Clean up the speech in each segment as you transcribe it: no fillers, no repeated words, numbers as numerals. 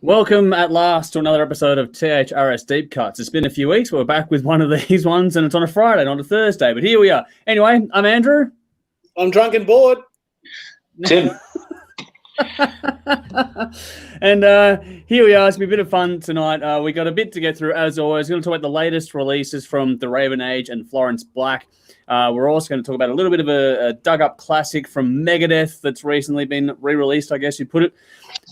Welcome at last to another episode of THRS Deep Cuts. It's been a few weeks, but we're back with one of these ones, and it's on a Friday, not a Thursday. But here we are. Anyway, I'm Andrew. I'm drunk and bored. Tim. And here we are. It's been a bit of fun tonight. We got a bit to get through, as always. We're going to talk about the latest releases from the Raven Age and Florence Black. We're also going to talk about a little bit of a dug-up classic from Megadeth that's recently been re-released, I guess you'd put it.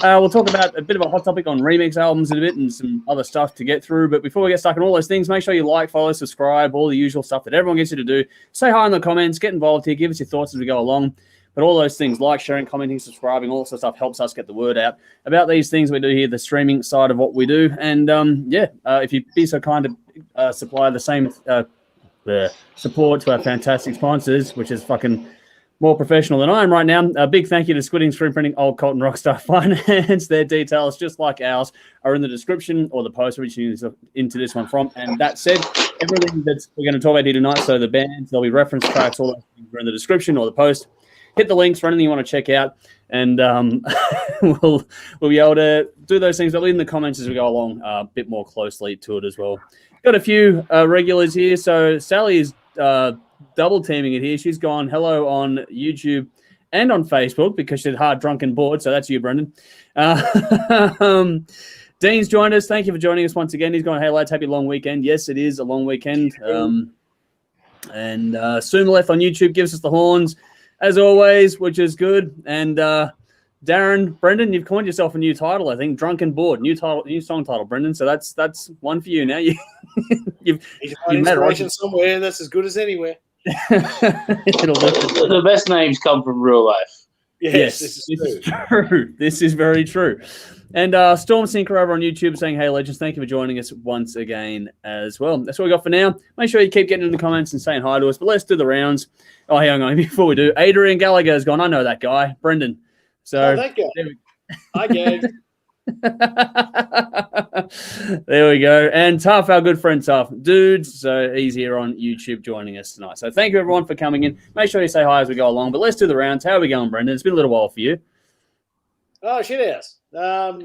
We'll talk about a bit of a hot topic on remix albums in a bit and some other stuff to get through. But before we get stuck on all those things, make sure you like, follow, subscribe, all the usual stuff that everyone gets you to do. Say hi in the comments, get involved here, give us your thoughts as we go along. But all those things, like, sharing, commenting, subscribing, all that sort of stuff helps us get the word out about these things we do here, the streaming side of what we do. And, if you'd be so kind to supply the same support to our fantastic sponsors, which is fucking more professional than I am right now. A big thank you to Squidding Screen Printing, Old Colton Rockstar Finance. Their details, just like ours, are in the description or the post which you use into this one from. And that said, everything that we're going to talk about here tonight, so the bands, there'll be reference tracks, all those things are in the description or the post. Hit the links for anything you want to check out, and we'll be able to do those things. But leave in the comments as we go along a bit more closely to it as well. Got a few regulars here. So Sally is double teaming it here. She's gone hello on YouTube and on Facebook because she's hard, drunk, and bored. So that's you, Brendan. Dean's joined us. Thank you for joining us once again. He's gone, hey, lads, happy long weekend. Yes, it is a long weekend. And Sumaleth on YouTube gives us the horns, as always, which is good. And Darren, Brendan, you've coined yourself a new title, I think, Drunk and Bored. New song title, Brendan. So that's one for you now. You've met inspiration somewhere that's as good as anywhere. The best names come from real life. Yes, this is true. This is very true. And Storm Sinker over on YouTube saying, hey, legends, thank you for joining us once again as well. That's what we got for now. Make sure you keep getting in the comments and saying hi to us, but let's do the rounds. Oh, hang on. Before we do, Adrian Gallagher's gone. I know that guy, Brendan. So that guy. Hi, Gag. There we go. And Tough, our good friend Tough. Dudes, so he's here on YouTube joining us tonight. So thank you, everyone, for coming in. Make sure you say hi as we go along. But let's do the rounds. How are we going, Brendan? It's been a little while for you. Oh, shit ass. Like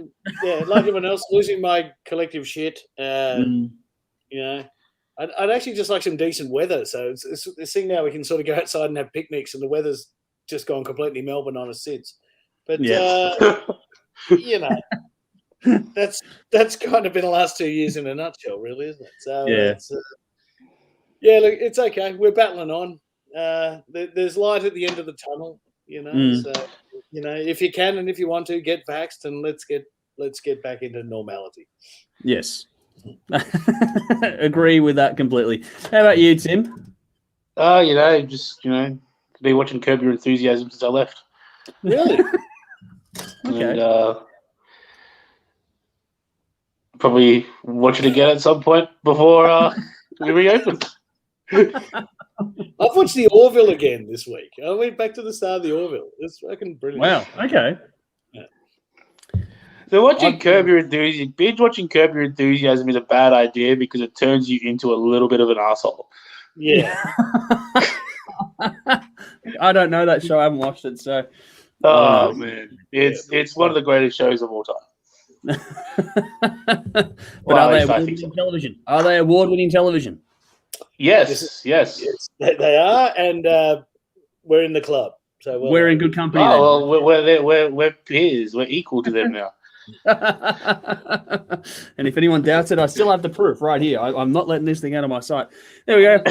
everyone else, losing my collective shit. You know, I'd actually just like some decent weather. So it's this thing now we can sort of go outside and have picnics, and the weather's just gone completely Melbourne on us since. But you know, that's kind of been the last 2 years in a nutshell, really, isn't it? So look, it's okay. We're battling on. There's light at the end of the tunnel, you know. So you know, if you can and if you want to, get vaxxed and let's get back into normality. Yes. Agree with that completely. How about you, Tim? Just been watching Curb Your Enthusiasm since I left. Really? Okay. And probably watch it again at some point before we reopen. I've watched the Orville again this week. I went back to the start of the Orville. It's fucking brilliant. Wow. Okay. So watching Curb Your Enthusiasm, binge watching Curb Your Enthusiasm is a bad idea because it turns you into a little bit of an asshole. Yeah. I don't know that show. I haven't watched it, so. Oh man, it's one of the greatest shows of all time. But are they award-winning television? Are they award-winning television? Yes. They are, and we're in the club, so we're in good company. Oh well, we're peers. We're equal to them now. And if anyone doubts it, I still have the proof right here. I'm not letting this thing out of my sight. There we go.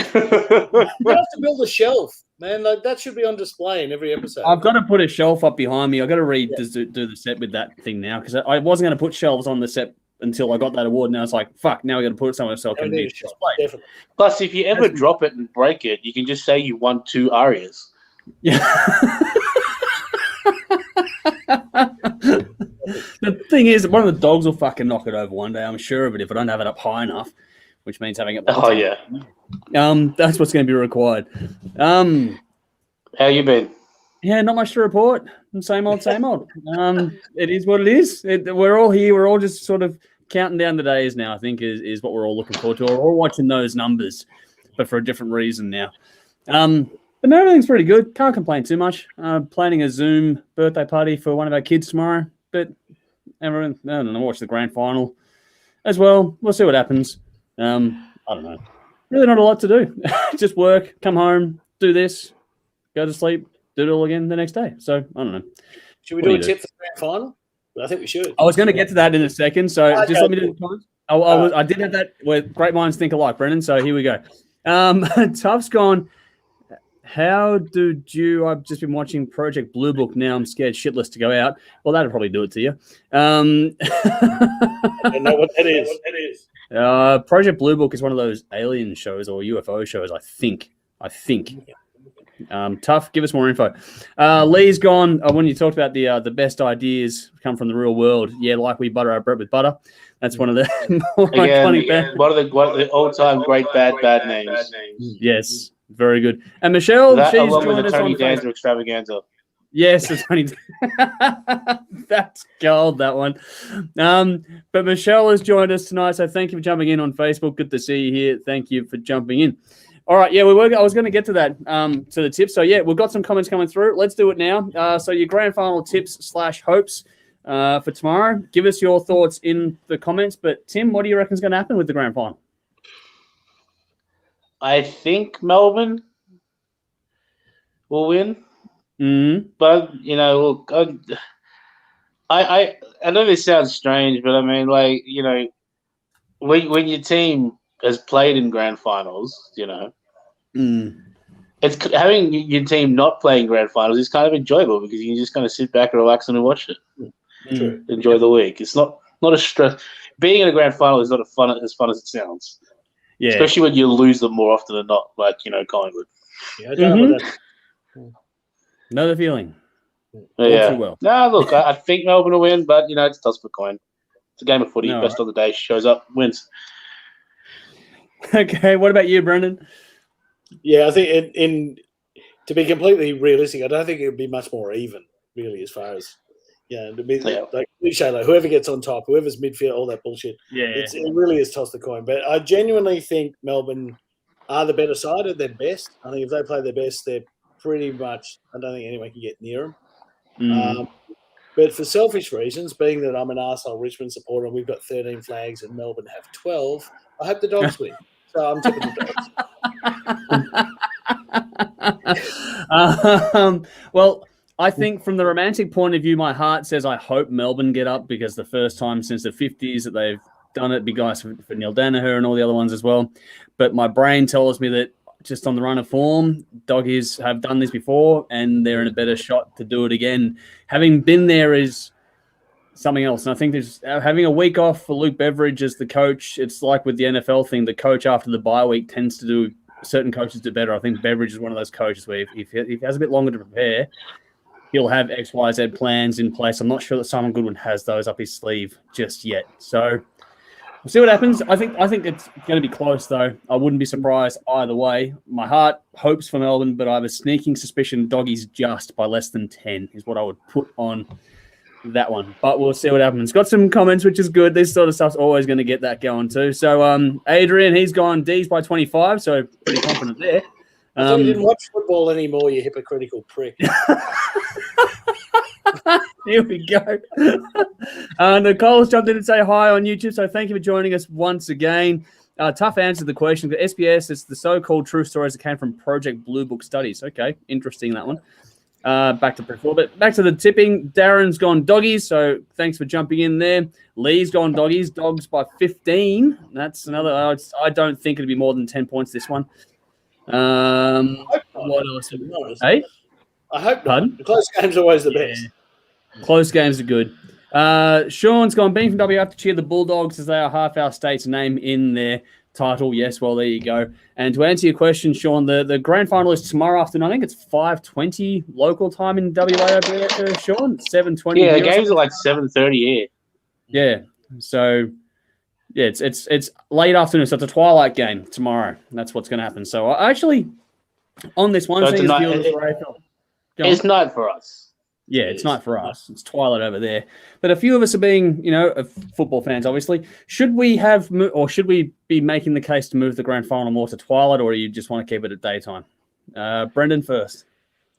You have to build a shelf, man. Like that should be on display in every episode. I've got to put a shelf up behind me. I've got to do the set with that thing now because I wasn't going to put shelves on the set until I got that award. And I was like, fuck, now we got to put it somewhere so it can be displayed. Definitely. Plus, if you ever drop it and break it, you can just say you won 2 arias. Yeah. The thing is, one of the dogs will fucking knock it over one day, I'm sure of it, if I don't have it up high enough, which means having it. Oh, yeah. That's what's going to be required. How you been? Yeah, not much to report. Same old, same old. It is what it is. We're all here. We're all just sort of counting down the days now, I think, is what we're all looking forward to. We're all watching those numbers, but for a different reason now. But everything's pretty good. Can't complain too much. Planning a Zoom birthday party for one of our kids tomorrow. But everyone, and watch the grand final as well. We'll see what happens. I don't know. Really not a lot to do. Just work, come home, do this, go to sleep, do it all again the next day. So, I don't know. Should we do a tip for the grand final? I think we should. I was going to get to that in a second, so just let me do the comments. I did have that where great minds think alike, Brendan, so here we go. Tuff's gone, how do you... I've just been watching Project Blue Book. Now I'm scared shitless to go out. Well, that'll probably do it to you. I don't know what that is. Project Blue Book is one of those alien shows or UFO shows, I think. Tough, give us more info. Lee's gone. When you talked about the best ideas come from the real world, yeah, like we butter our bread with butter. That's one of the more iconic one of the all-time great bad names. Yes, very good. And Michelle, she's joined us Tony on Danza extravaganza. Yes, it's Tony. That's gold, that one. But Michelle has joined us tonight, so thank you for jumping in on Facebook. Good to see you here. Thank you for jumping in. All right, yeah, I was going to get to that, to the tips. So, yeah, we've got some comments coming through. Let's do it now. So your grand final tips / hopes for tomorrow. Give us your thoughts in the comments. But, Tim, what do you reckon is going to happen with the grand final? I think Melbourne will win. Mm-hmm. But, you know, I know this sounds strange, but I mean, like, you know, when your team has played in grand finals, you know, it's having your team not playing grand finals is kind of enjoyable because you can just kind of sit back and relax and watch it. True. Enjoy the week. It's not a stress. Being in a grand final is not as fun as it sounds. Yeah. Especially when you lose them more often than not, like, you know, Collingwood. Yeah, I don't know that. Know the feeling. Yeah. Well. No, look, I think Melbourne will win, but, you know, it's toss for coin. It's a game of footy. No, best on the day shows up, wins. Okay, what about you, Brendan? Yeah, I think to be completely realistic, I don't think it would be much more even, really, as far as to be like cliche, like whoever gets on top, whoever's midfield, all that bullshit. Yeah, it really is toss the coin. But I genuinely think Melbourne are the better side at their best. I think if they play their best, they're pretty much. I don't think anyone can get near them. But for selfish reasons, being that I'm an arsehole Richmond supporter and we've got 13 flags and Melbourne have 12, I hope the Dogs win. So I'm tipping the Dogs. Well, I think from the romantic point of view, my heart says I hope Melbourne get up because the first time since the 50s that they've done it, big guys for Neil Danaher and all the other ones as well. But my brain tells me that just on the run of form, Doggies have done this before and they're in a better shot to do it again. Having been there is something else. And I think there's having a week off for Luke Beveridge as the coach. It's like with the NFL thing, the coach after the bye week tends to do certain coaches do better. I think Beveridge is one of those coaches where if he has a bit longer to prepare, he'll have X, Y, Z plans in place. I'm not sure that Simon Goodwin has those up his sleeve just yet. So we'll see what happens. I think it's going to be close, though. I wouldn't be surprised either way. My heart hopes for Melbourne, but I have a sneaking suspicion Doggies just by less than 10 is what I would put on that one. But we'll see what happens. Got some comments, which is good. This sort of stuff's always going to get that going too. So Adrian, he's gone D's by 25, so pretty confident there. I thought you didn't watch football anymore, you hypocritical prick. Here we go. Nicole's jumped in and say hi on YouTube, so thank you for joining us once again. Tough answer to the question. But SPS, it's the so-called true stories that came from Project Blue Book studies. Okay, interesting that one. Back to before, but back to the tipping. Darren's gone Doggies, so thanks for jumping in there. Lee's gone Doggies, Dogs by 15. That's another. I don't think it'll be more than 10 points this one. What else? Hey, I hope not. The close game's always the best. Close games are good. Sean's gone. Being from W, have to cheer the Bulldogs as they are half our state's name in their title. Yes, well, there you go. And to answer your question, Sean, the grand final is tomorrow afternoon. I think it's 5:20 local time in WA. I believe, Sean. 7:20. Yeah, the games are like 7:30 here. Yeah. So yeah, it's late afternoon. So it's a twilight game tomorrow. That's what's going to happen. So I actually on this one thing, it's night for us. Yeah, it's night for us. It's twilight over there. But a few of us are being, football fans, obviously. Should we be making the case to move the grand final more to twilight, or do you just want to keep it at daytime? Brendan first.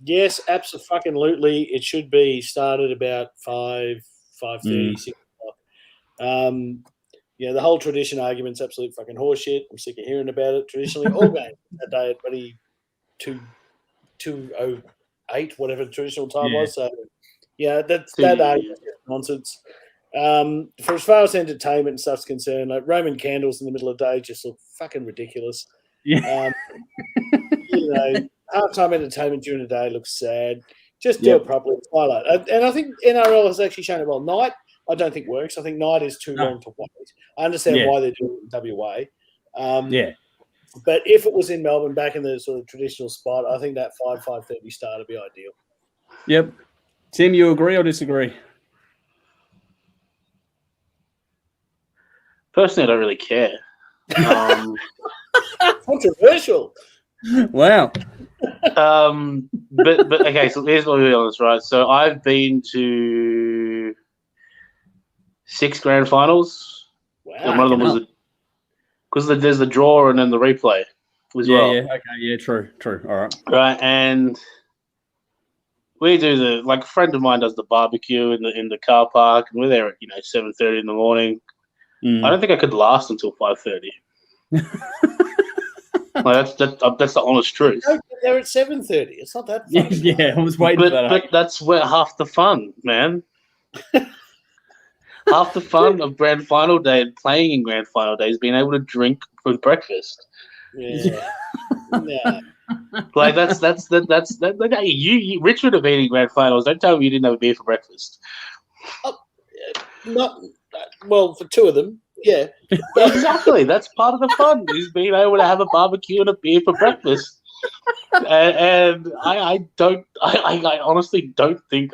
Yes, absolutely. It should be started about 5:30, 6 The whole tradition argument's absolute fucking horseshit. I'm sick of hearing about it. Traditionally, all games that day at 2:08, whatever the traditional time was. So, that argument's nonsense. For as far as entertainment and stuff's concerned, like Roman candles in the middle of the day just look fucking ridiculous. Yeah. Halftime entertainment during the day looks sad. Just do it properly. Highlight. And I think NRL has actually shown it well. Night, I don't think works. I think night is too long to wait. I understand why they do it in WA. But if it was in Melbourne, back in the sort of traditional spot, I think that 5:30 start would be ideal. Yep. Tim, you agree or disagree? Personally, I don't really care. Controversial. Wow. But okay, so here's what we're honest, right? So I've been to 6 grand finals. Wow. And one of them was because there's the draw and then the replay as well. Yeah. Okay. Yeah. True. All right. Right, and we do a friend of mine does the barbecue in the car park, and we're there at 7:30 in the morning. I don't think I could last until 5:30. That's the honest truth. No, they're at 7:30. It's not that fun. Yeah, I was waiting for that. But that's where half the fun, man. Half the fun of grand final day and playing in grand final day is being able to drink for breakfast. Yeah. You Richard have been in grand finals. Don't tell me you didn't have a beer for breakfast. For 2 of them, yeah. Exactly. That's part of the fun is being able to have a barbecue and a beer for breakfast. And I honestly don't think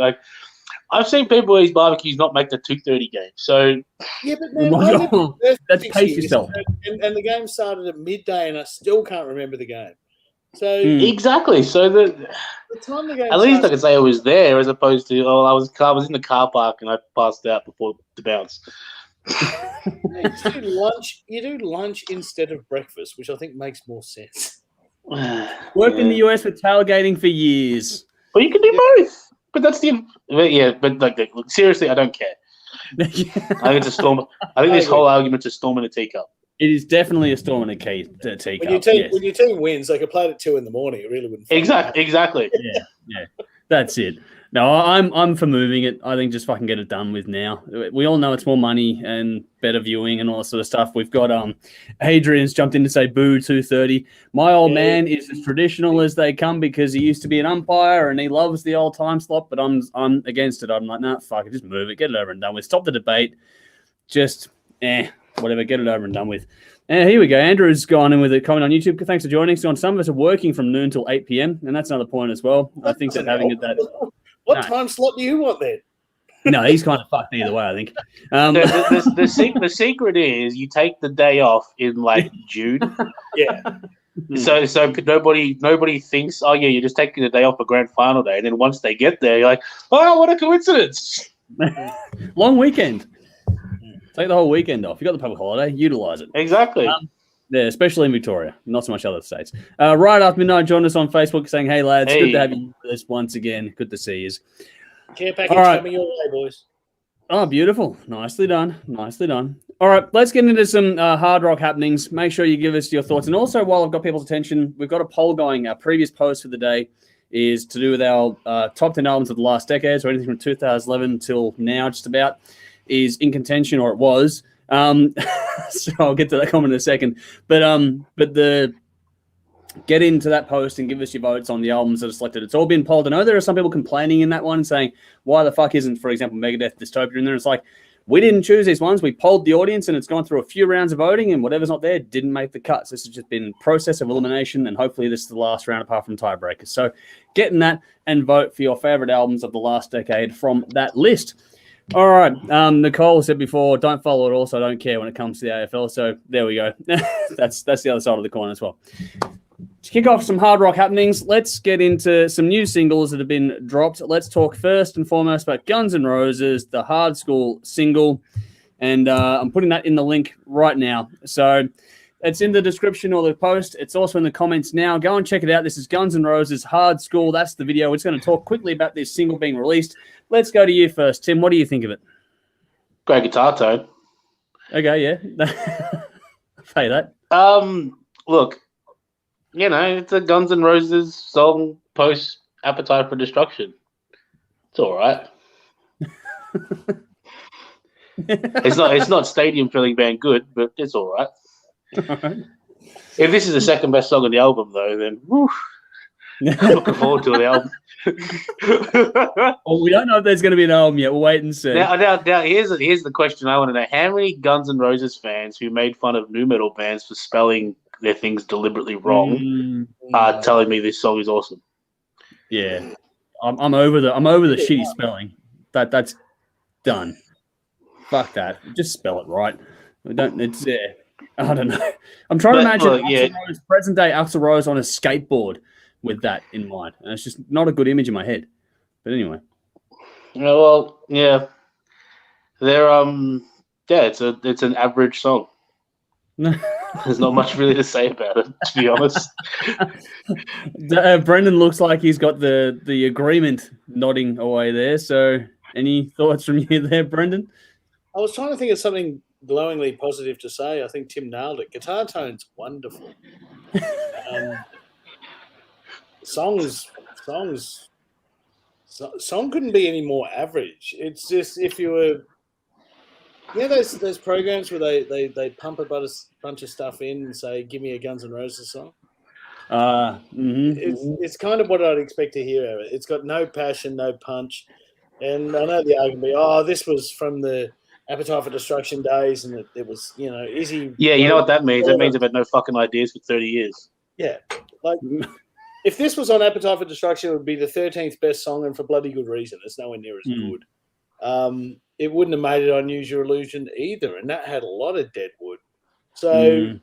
I've seen people at these barbecues not make the 2:30 game. So yeah, but man, that's pace yourself. And the game started at midday, and I still can't remember the game. So exactly. So the time the game at least I could say I was there, as opposed to I was in the car park and I passed out before the bounce. You do lunch instead of breakfast, which I think makes more sense. Worked in the US with tailgating for years. Well, you can do both. But that's but seriously, I don't care. I think it's a storm. I think this whole argument's a storm in a teacup. It is definitely a storm in a teacup. When your team wins, they could play it at 2 in the morning. It really wouldn't. Exactly. Yeah. That's it. No, I'm for moving it. I think just fucking get it done with now. We all know it's more money and better viewing and all that sort of stuff. We've got Adrian's jumped in to say boo 2:30. My old man is as traditional as they come because he used to be an umpire and he loves the old time slot, but I'm against it. I'm like, nah, fuck it, just move it, get it over and done with. Stop the debate. Just whatever, get it over and done with. And here we go. Andrew's gone in with a comment on YouTube. Thanks for joining us. So some of us are working from noon till 8 p.m. and that's another point as well. I think that having it that. What time slot do you want then? No, he's kind of fucked either way, I think. The secret is you take the day off in June. Yeah. So nobody thinks, oh yeah, you're just taking the day off for grand final day, and then once they get there, you're like, oh, what a coincidence! Long weekend. Take the whole weekend off. You got the public holiday, utilize it. Exactly. Yeah, especially in Victoria, not so much other states. Right after midnight, join us on Facebook saying, hey, lads, good to have you with us once again. Good to see you. Care package coming your way, boys. Oh, beautiful. Nicely done. All right, let's get into some hard rock happenings. Make sure you give us your thoughts. And also, while I've got people's attention, we've got a poll going. Our previous post for the day is to do with our top 10 albums of the last decade, so anything from 2011 till now, just about, is in contention, or it was. So I'll get to that comment in a second. But get into that post and give us your votes on the albums that are selected. It's all been polled. I know there are some people complaining in that one saying, why the fuck isn't, for example, Megadeth, Dystopia in there? It's like, we didn't choose these ones. We polled the audience and it's gone through a few rounds of voting and whatever's not there didn't make the cuts. This has just been a process of elimination and hopefully this is the last round apart from tiebreakers. So get in that and vote for your favorite albums of the last decade from that list. All right. Nicole said before, don't follow it. Also, don't care when it comes to the AFL. So there we go. That's the other side of the coin as well. To kick off some hard rock happenings, let's get into some new singles that have been dropped. Let's talk first and foremost about Guns N' Roses, the Hard Skool single. And I'm putting that in the link right now. So it's in the description or the post. It's also in the comments now. Go and check it out. This is Guns N' Roses, Hard Skool. That's the video. We're just going to talk quickly about this single being released. Let's go to you first. Tim, what do you think of it? Great guitar tone. Okay, yeah. Pay that. Look, it's a Guns N' Roses song post Appetite for Destruction. It's all right. It's not stadium filling band good, but it's all right. If this is the second best song on the album, though, then I'm looking forward to the album. Well, we don't know if there's going to be an album yet. We'll wait and see. Now here's the question I want to know: how many Guns N' Roses fans who made fun of nu metal bands for spelling their things deliberately wrong are telling me this song is awesome? Yeah, I'm over the shitty spelling. That's done. Fuck that. Just spell it right. We don't. It's I don't know. I'm trying to imagine present day Axl Rose on a skateboard with that in mind, and it's just not a good image in my head. But anyway. Well, yeah, they're it's an average song. There's not much really to say about it, to be honest. Brendan looks like he's got the agreement nodding away there. So, any thoughts from you there, Brendan? I was trying to think of something glowingly positive to say. I think Tim nailed it. Guitar tone's wonderful. Song couldn't be any more average. It's just if you were, those programs where they pump a bunch of stuff in and say, "Give me a Guns N' Roses song." It's kind of what I'd expect to hear of it. It's got no passion, no punch, and I know the argument be, this was from the Appetite for Destruction days, and it was, Izzy. Yeah, you know what that means? That means I've had no fucking ideas for 30 years. Yeah, like. If this was on Appetite for Destruction, it would be the 13th best song, and for bloody good reason. It's nowhere near as good. It wouldn't have made it on Use Your Illusion either, and that had a lot of dead wood. So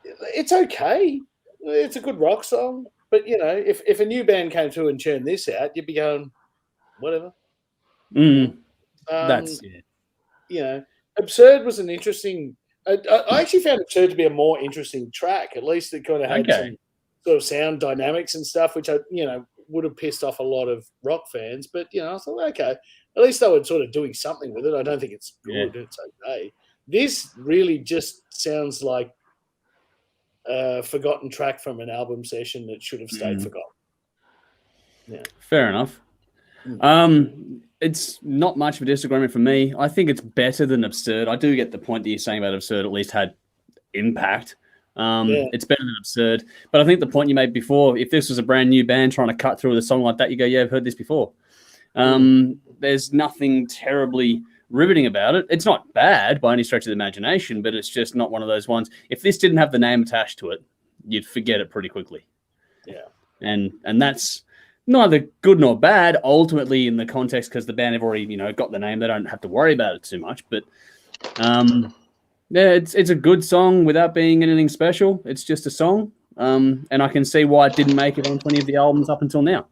it's okay. It's a good rock song. But, if a new band came through and churned this out, you'd be going, whatever. That's Absurd was an interesting... I actually found Absurd to be a more interesting track. At least it kind of had some sort of sound dynamics and stuff, which would have pissed off a lot of rock fans. But I thought, okay, at least they were sort of doing something with it. I don't think it's good. Yeah. It's okay. This really just sounds like a forgotten track from an album session that should have stayed forgotten. Yeah, fair enough. It's not much of a disagreement for me. I think it's better than Absurd. I do get the point that you're saying about Absurd at least had impact. It's better than Absurd. But I think the point you made before, if this was a brand new band trying to cut through with a song like that, you go, yeah, I've heard this before. There's nothing terribly riveting about it. It's not bad by any stretch of the imagination, but it's just not one of those ones. If this didn't have the name attached to it, you'd forget it pretty quickly. Yeah. And that's neither good nor bad, ultimately, in the context, because the band have already, got the name. They don't have to worry about it too much. But it's a good song without being anything special. It's just a song. And I can see why it didn't make it on 20 of the albums up until now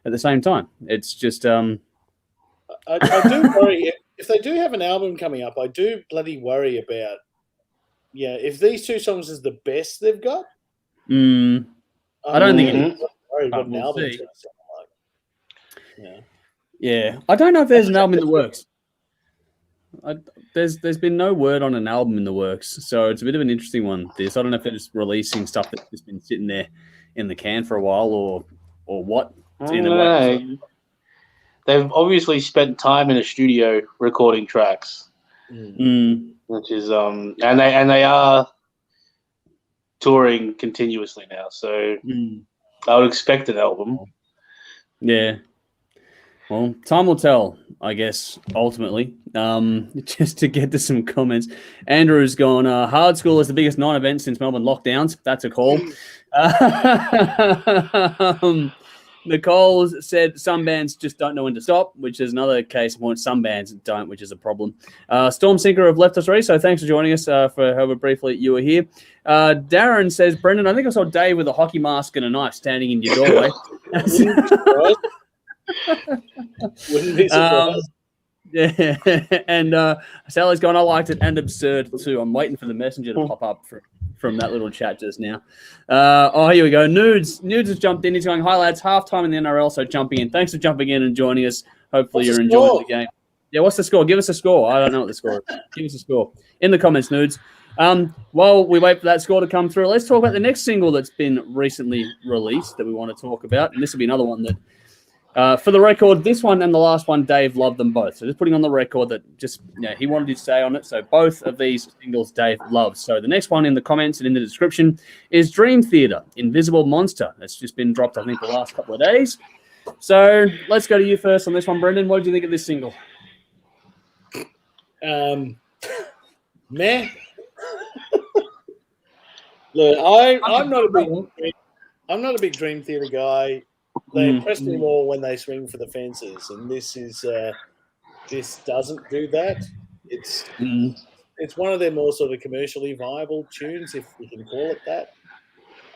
at the same time. It's just... I do worry. If they do have an album coming up, I do bloody worry about... Yeah, if these two songs is the best they've got... I don't think it is. Worried what an album's going to sound like. Yeah. I don't know if there's an album in the works. There's been no word on an album in the works, so it's a bit of an interesting one. I don't know if they're just releasing stuff that's just been sitting there in the can for a while, or what. They've obviously spent time in a studio recording tracks, which is and they are touring continuously now. So I would expect an album. Yeah. Well, time will tell, I guess, ultimately. Just to get to some comments. Andrew's gone, Hard Skool is the biggest non-event since Melbourne lockdowns. That's a call. Nicole said some bands just don't know when to stop, which is another case in point. Some bands don't, which is a problem. Stormsinker have left us already, so thanks for joining us for however briefly you were here. Darren says, Brendan, I think I saw Dave with a hockey mask and a knife standing in your doorway. Wouldn't be surprised. Yeah, and Sally's gone, I liked it, and Absurd too. I'm waiting for the messenger to pop up from that little chat just now. Here we go. Nudes has jumped in. He's going, hi lads, halftime in the NRL, so jumping in. Thanks for jumping in and joining us. Hopefully you're enjoying the game. Yeah, what's the score? Give us a score. I don't know what the score is. Give us a score in the comments, nudes. While we wait for that score to come through, let's talk about the next single that's been recently released that we want to talk about. And this will be another one that, for the record, this one and the last one, Dave loved them both. So just putting on the record that just, he wanted to say on it. So both of these singles Dave loves. So the next one in the comments and in the description is Dream Theater, Invisible Monster. That's just been dropped, I think, the last couple of days. So let's go to you first on this one, Brendan. What did you think of this single? Meh. Look, I'm not a big Dream Theater guy. They impress me more when they swing for the fences, and this doesn't do that. It's one of their more sort of commercially viable tunes, if you can call it that.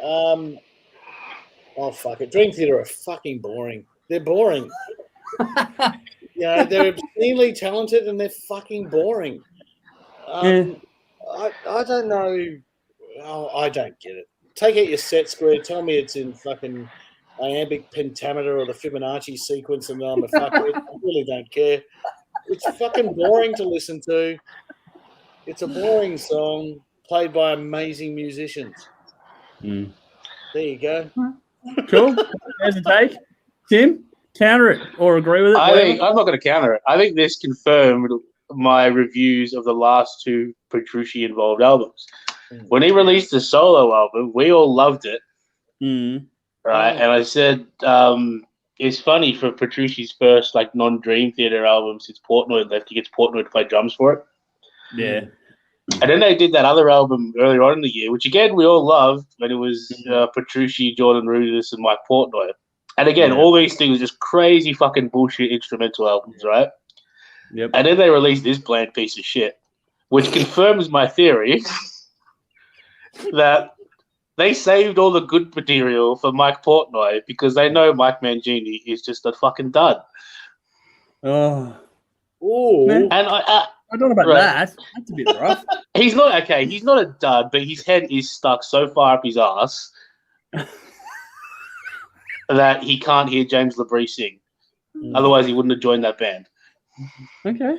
Oh fuck it, Dream Theater are fucking boring. They're boring. They're obscenely talented and they're fucking boring. I don't know. Oh, I don't get it. Take out your set square. Tell me it's in fucking iambic pentameter or the Fibonacci sequence, and I'm a fucker. I really don't care. It's fucking boring to listen to. It's a boring song played by amazing musicians. There you go. Cool. There's a take. Tim, counter it or agree with it? I'm not going to counter it. I think this confirmed my reviews of the last two Petrucci involved albums. When he released the solo album, we all loved it. Right? And I said, it's funny for Petrucci's first non-Dream Theater album since Portnoy left, he gets Portnoy to play drums for it. Yeah. And then they did that other album earlier on in the year, which again we all loved, when it was Petrucci, Jordan Rudess, and Mike Portnoy. And again, all these things are just crazy fucking bullshit instrumental albums, right? Yep. And then they released this bland piece of shit, which confirms my theory that they saved all the good material for Mike Portnoy because they know Mike Mangini is just a fucking dud. Oh. And I don't know about that. That's a bit rough. He's not a dud, but his head is stuck so far up his ass that he can't hear James LaBrie sing. Otherwise, he wouldn't have joined that band. Okay.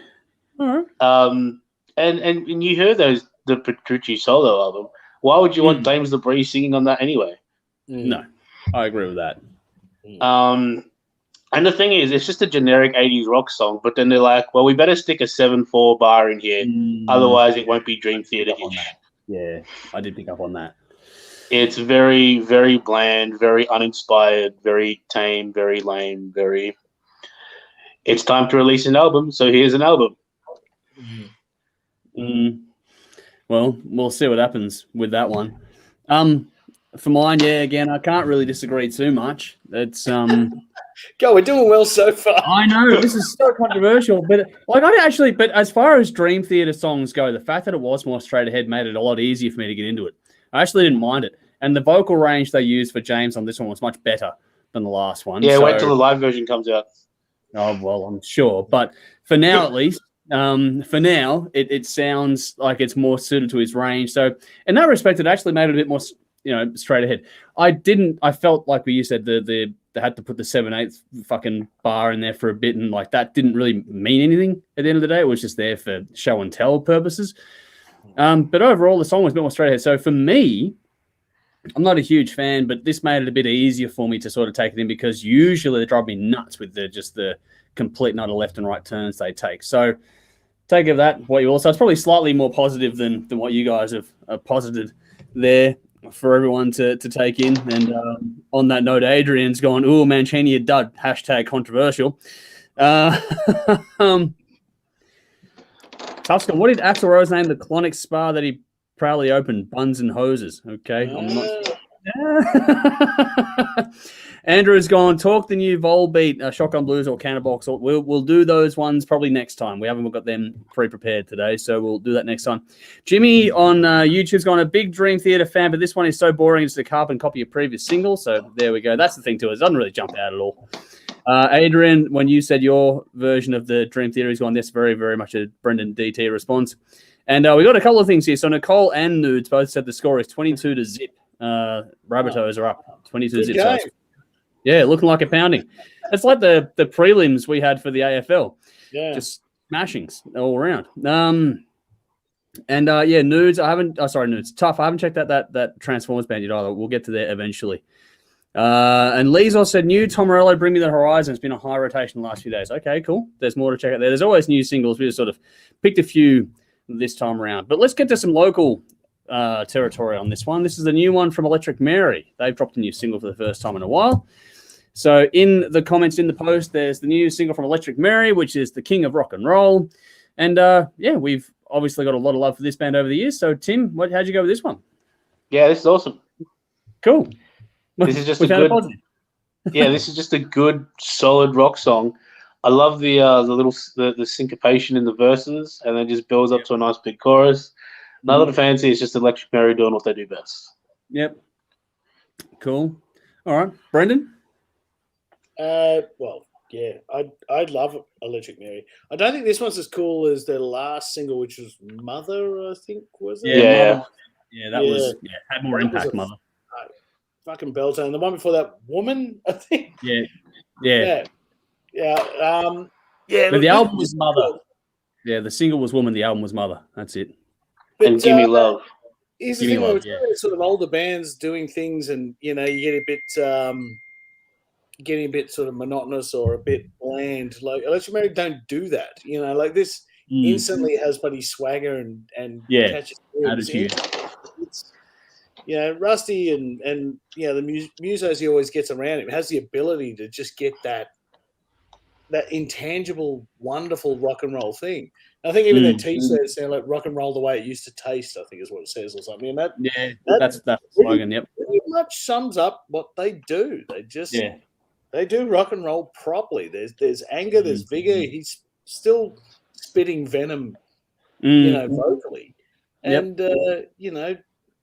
All right. And you heard the Petrucci solo album. Why would you want James LaBrie singing on that anyway? No, I agree with that. And the thing is, it's just a generic 80s rock song, but then they're like, well, we better stick a 7/4 bar in here, otherwise it won't be Dream Theater-ish. Yeah, I did pick up on that. It's very, very bland, very uninspired, very tame, very lame, very... It's time to release an album, so here's an album. Well, we'll see what happens with that one. For mine, again, I can't really disagree too much. It's Go, we're doing well so far. I know this is so controversial, but but as far as Dream Theater songs go, the fact that it was more straight ahead made it a lot easier for me to get into it. I actually didn't mind it, and the vocal range they used for James on this one was much better than the last one. Yeah, wait till the live version comes out. Oh well, I'm sure, but for now at least. It sounds like it's more suited to his range. So in that respect, it actually made it a bit more, straight ahead. I felt like you said, they had to put the 7/8 fucking bar in there for a bit, and that didn't really mean anything at the end of the day. It was just there for show and tell purposes. But overall, the song was a bit more straight ahead. So for me, I'm not a huge fan, but this made it a bit easier for me to sort of take it in, because usually they drive me nuts with the complete night of left and right turns they take. So take of that what you will. So it's probably slightly more positive than what you guys have posited there for everyone to take in. And on that note, Adrian's gone, ooh, Mancini a dud, #controversial. Tusker, what did Axl Rose name the Clonic Spa that he proudly opened? Buns and Hoses. Okay, I'm not... Andrew's gone, talk the new Volbeat, Shotgun Blues or Counterbox. We'll do those ones probably next time. We haven't got them pre-prepared today, so we'll do that next time. Jimmy on YouTube's gone, a big Dream Theater fan, but this one is so boring it's a carbon copy of previous single. So there we go. That's the thing too. It doesn't really jump out at all. Adrian, when you said your version of the Dream Theater is gone, that's very, very much a Brendan DT response. And we got a couple of things here. So Nicole and Nudes both said the score is 22-0. Rabbitohs are up 22-0. So yeah, looking like a pounding. It's like the prelims we had for the AFL. Yeah. Just smashings all around. And nudes. Nudes. Tough. I haven't checked out that Transformers band yet either. We'll get to there eventually. And Lee's said, new Tom Morello, Bring Me the Horizon. It's been a high rotation the last few days. Okay, cool. There's more to check out there. There's always new singles. We just sort of picked a few this time around. But let's get to some local territory on this one. This is the new one from Electric Mary. They've dropped a new single for the first time in a while. So in the comments in the post, there's the new single from Electric Mary, which is the king of rock and roll. And we've obviously got a lot of love for this band over the years. So Tim, how'd you go with this one? Yeah, this is awesome. Cool. This is just this is just a good, solid rock song. I love the syncopation in the verses, and then just builds up to a nice big chorus. Nothing fancy. It's just Electric Mary doing what they do best. Yep. Cool. All right, Brendan. I'd love Electric Mary. I don't think this one's as cool as their last single, which was Mother. I think was it? Yeah, had more impact. Mother. Fucking belter. And the one before that, Woman, I think. Yeah. But the album was Mother. Yeah, the single was Woman. The album was Mother. That's it. But, and Give Me Love. Here's the thing, sort of older bands doing things, and you get a bit, getting a bit sort of monotonous or a bit bland. Like Electric Mary don't do that. Like this instantly has bloody swagger and catches attitude. Rusty and the musos he always gets around him has the ability to just get that intangible, wonderful rock and roll thing. And I think even their t-shirts sound like rock and roll the way it used to taste, I think is what it says or something. And that's the slogan, yep. Pretty much sums up what they do. They just they do rock and roll properly. There's anger, there's vigor. He's still spitting venom, vocally. And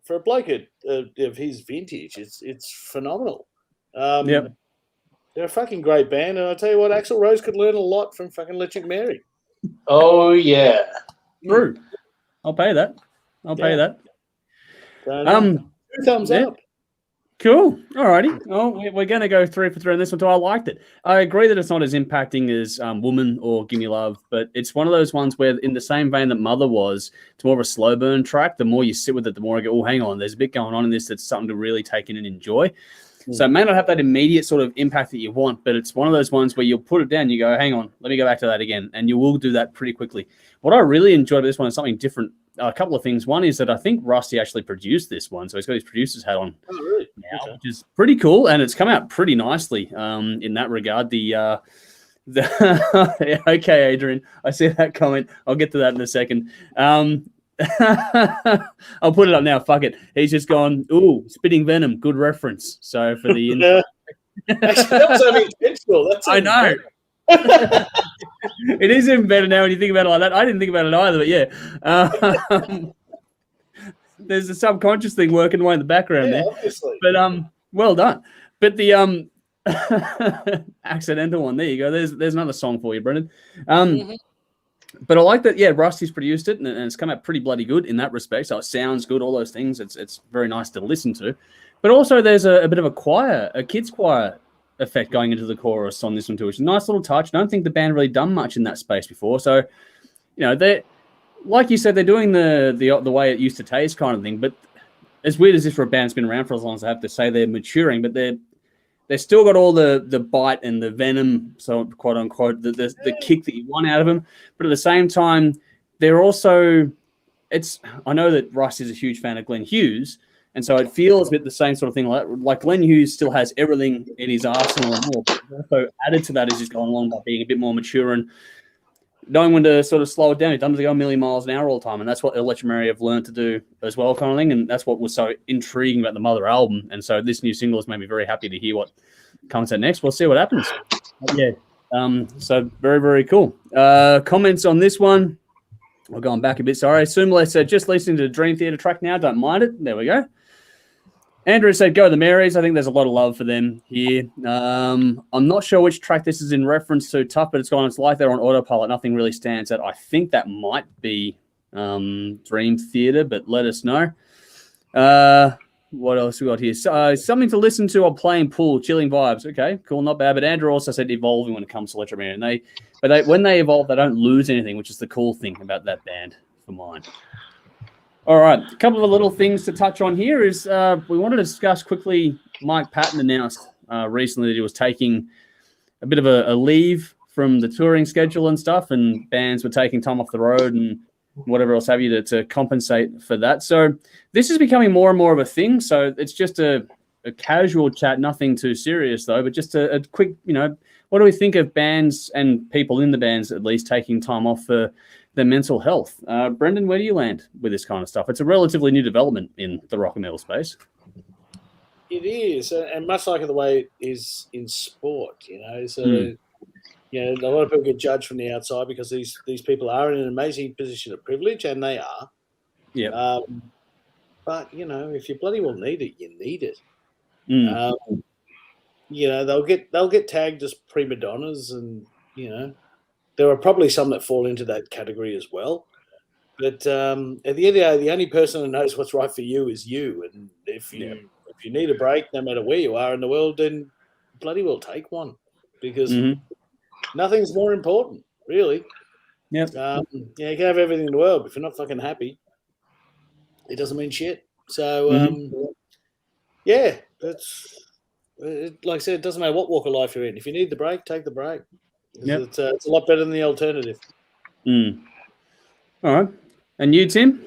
for a bloke of his vintage, it's phenomenal. They're a fucking great band, and I tell you what, Axl Rose could learn a lot from fucking Electric Mary. Oh yeah, true. I'll pay that. Pay that. 2 thumbs up. Cool. Alrighty. Oh, we're going to go 3 for 3 on this one too. I liked it. I agree that it's not as impacting as Woman or Gimme Love, but it's one of those ones where, in the same vein that Mother was, it's more of a slow burn track. The more you sit with it, the more I go, oh, hang on, there's a bit going on in this that's something to really take in and enjoy. So it may not have that immediate sort of impact that you want, but it's one of those ones where you'll put it down, you go, hang on, let me go back to that again, and you will do that pretty quickly. What I really enjoyed about this one is something different. A couple of things. One is that I think Rusty actually produced this one, so he's got his producer's hat on now, which is pretty cool, and it's come out pretty nicely in that regard. The okay, Adrian, I see that comment. I'll get to that in a second. I'll put it up now. Fuck it. He's just gone, ooh, spitting venom. Good reference. So for the Actually, that was only intentional. I know. It is even better now when you think about it like that. I didn't think about it either, but yeah. There's a subconscious thing working away in the background there. Obviously. But well done. But the accidental one, there you go. There's another song for you, Brendan. But I like that, Rusty's produced it, and it's come out pretty bloody good in that respect. So it sounds good, all those things. It's very nice to listen to. But also there's a bit of a kids' choir effect going into the chorus on this one too, which is a nice little touch. I don't think the band really done much in that space before. So, they're, like you said, they're doing the way it used to taste kind of thing. But as weird as this for a band that's been around for as long as I have to say, they're maturing, but they've still got all the bite and the venom, so quote unquote, the kick that you want out of them. But at the same time, they're also, I know that Russ is a huge fan of Glenn Hughes, and so it feels a bit the same sort of thing. Like Glenn Hughes still has everything in his arsenal and more. But also added to that is just going along by being a bit more mature and knowing when to sort of slow it down. He doesn't go a million miles an hour all the time, and that's what Electric Mary have learned to do as well, kind of thing. And that's what was so intriguing about the Mother album. And so this new single has made me very happy to hear what comes out next. We'll see what happens. So very, very cool. Comments on this one. We're going back a bit. Sorry. Sumla said, just listening to the Dream Theater track now. Don't mind it. There we go. Andrew said, go the Marys. I think there's a lot of love for them here. I'm not sure which track this is in reference to, Tough, but it's like they're on autopilot. Nothing really stands out. I think that might be Dream Theater, but let us know. What else we got here? Something to listen to while playing pool, chilling vibes. Okay, cool, not bad. But Andrew also said evolving when it comes to Electromagnetic. And when they evolve, they don't lose anything, which is the cool thing about that band for mine. All right, a couple of little things to touch on here is we wanted to discuss quickly. Mike Patton announced recently that he was taking a bit of a leave from the touring schedule and stuff, and bands were taking time off the road and whatever else have you to compensate for that. So this is becoming more and more of a thing. So it's just a casual chat, nothing too serious though, but just a quick, what do we think of bands and people in the bands at least taking time off for their mental health? Brendan, where do you land with this kind of stuff? It's a relatively new development in the rock and metal space. It is, and much like the way it is in sport, so a lot of people get judged from the outside because these people are in an amazing position of privilege, and they are. Yeah. But if you bloody well need it, you need it. Mm. They'll get tagged as prima donnas, and there are probably some that fall into that category as well. But at the end of the day, the only person who knows what's right for you is you. And if you need a break, no matter where you are in the world, then bloody well take one, because nothing's more important, really. Yeah. You can have everything in the world, but if you're not fucking happy, it doesn't mean shit. So, that's like I said, it doesn't matter what walk of life you're in. If you need the break, take the break. Yep. It's a lot better than the alternative. Mm. All right. And you, Tim?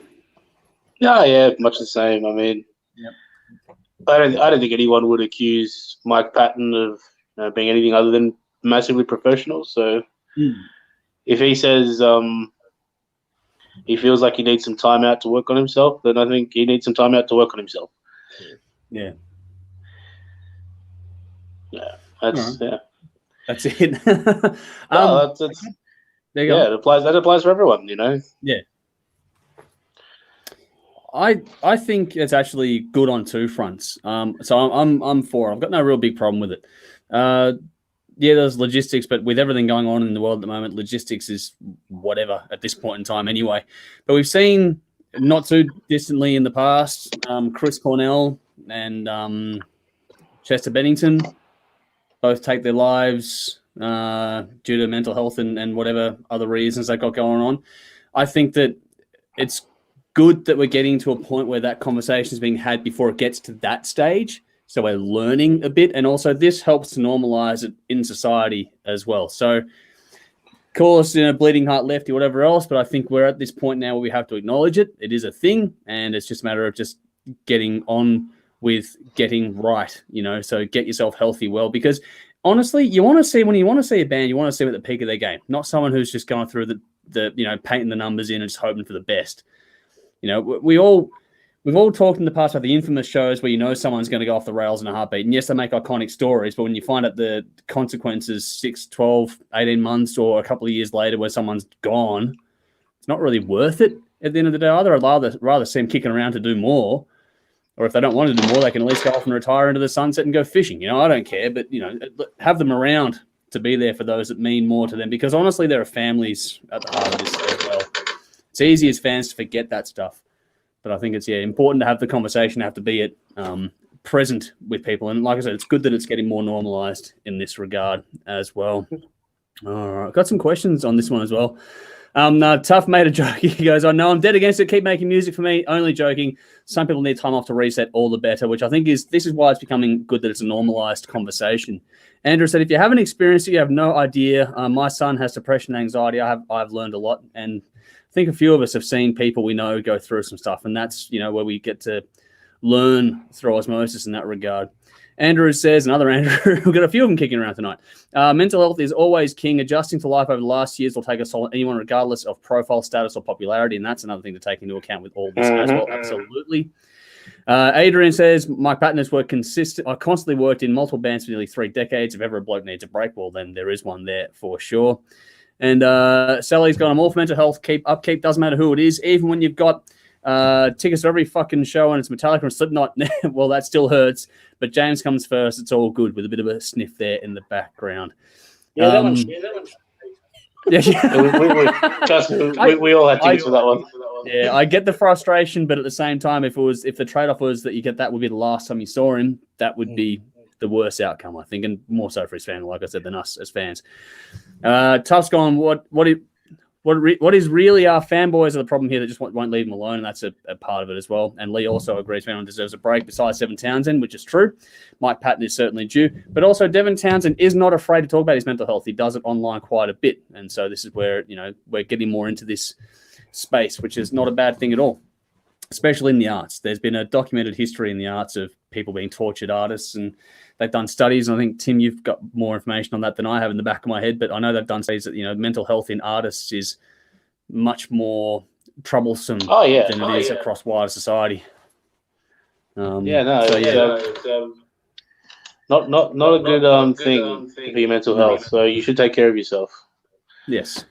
Yeah, much the same. I mean, I don't think anyone would accuse Mike Patton of being anything other than massively professional. So if he says he feels like he needs some time out to work on himself, then I think he needs some time out to work on himself. Yeah. That's That's it. That's there you go. That applies for everyone, Yeah. I think it's actually good on two fronts. So I'm for it. I've got no real big problem with it. There's logistics, but with everything going on in the world at the moment, logistics is whatever at this point in time anyway. But we've seen not too distantly in the past, Chris Cornell and Chester Bennington both take their lives due to mental health and whatever other reasons they got going on. I think that it's good that we're getting to a point where that conversation is being had before it gets to that stage. So we're learning a bit, and also this helps to normalize it in society as well. So, of course, bleeding heart lefty, whatever else, but I think we're at this point now where we have to acknowledge it. It is a thing, and it's just a matter of just getting on with getting right, so get yourself healthy well, because honestly, when you want to see a band, you want to see them at the peak of their game, not someone who's just going through the painting the numbers in and just hoping for the best. We've all talked in the past about the infamous shows where someone's going to go off the rails in a heartbeat. And yes, they make iconic stories, but when you find out the consequences 6, 12, 18 months or a couple of years later where someone's gone, it's not really worth it at the end of the day either. I'd rather see them kicking around to do more. Or if they don't want to do more, they can at least go off and retire into the sunset and go fishing. I don't care, but, have them around to be there for those that mean more to them, because honestly, there are families at the heart of this as well. It's easy as fans to forget that stuff. But I think it's important to have the conversation, have to be present with people. And like I said, it's good that it's getting more normalized in this regard as well. All right. Got some questions on this one as well. Tough made a joke. He goes, I know I'm dead against it. Keep making music for me. Only joking. Some people need time off to reset, all the better, which I think this is why it's becoming good that it's a normalized conversation. Andrew said, if you haven't experienced it, you have no idea. My son has depression and anxiety. I've learned a lot. And I think a few of us have seen people we know go through some stuff, and that's, where we get to learn through osmosis in that regard. Andrew says, another Andrew, we've got a few of them kicking around tonight. Mental health is always king. Adjusting to life over the last years will take a toll on anyone, regardless of profile, status, or popularity, and that's another thing to take into account with all this as well. Absolutely. Adrian says, Mike Patton has constantly worked in multiple bands for nearly 3 decades. If ever a bloke needs a break, well, then there is one there for sure. And Sally's got, I'm all for mental health. Upkeep, doesn't matter who it is. Even when you've got tickets to every fucking show and it's Metallica and Slipknot, well, that still hurts. But James comes first. It's all good, with a bit of a sniff there in the background. That one's we all had tickets for that one. Yeah, I get the frustration, but at the same time, if the trade-off was that you get that would be the last time you saw him, that would be the worst outcome, I think, and more so for his family, like I said, than us as fans. Tuff's gone. What is really our fanboys are the problem here that just won't leave him alone, and that's a part of it as well. And Lee also agrees Van deserves a break besides Devin Townsend, which is true. Mike Patton is certainly due. But also Devin Townsend is not afraid to talk about his mental health. He does it online quite a bit. And so this is where, we're getting more into this space, which is not a bad thing at all, especially in the arts. There's been a documented history in the arts of people being tortured artists, and they've done studies. I think, Tim, you've got more information on that than I have in the back of my head, but I know they've done studies that, mental health in artists is much more troublesome than it is across wider society. Not a good thing for your mental health. So you should take care of yourself. Yes,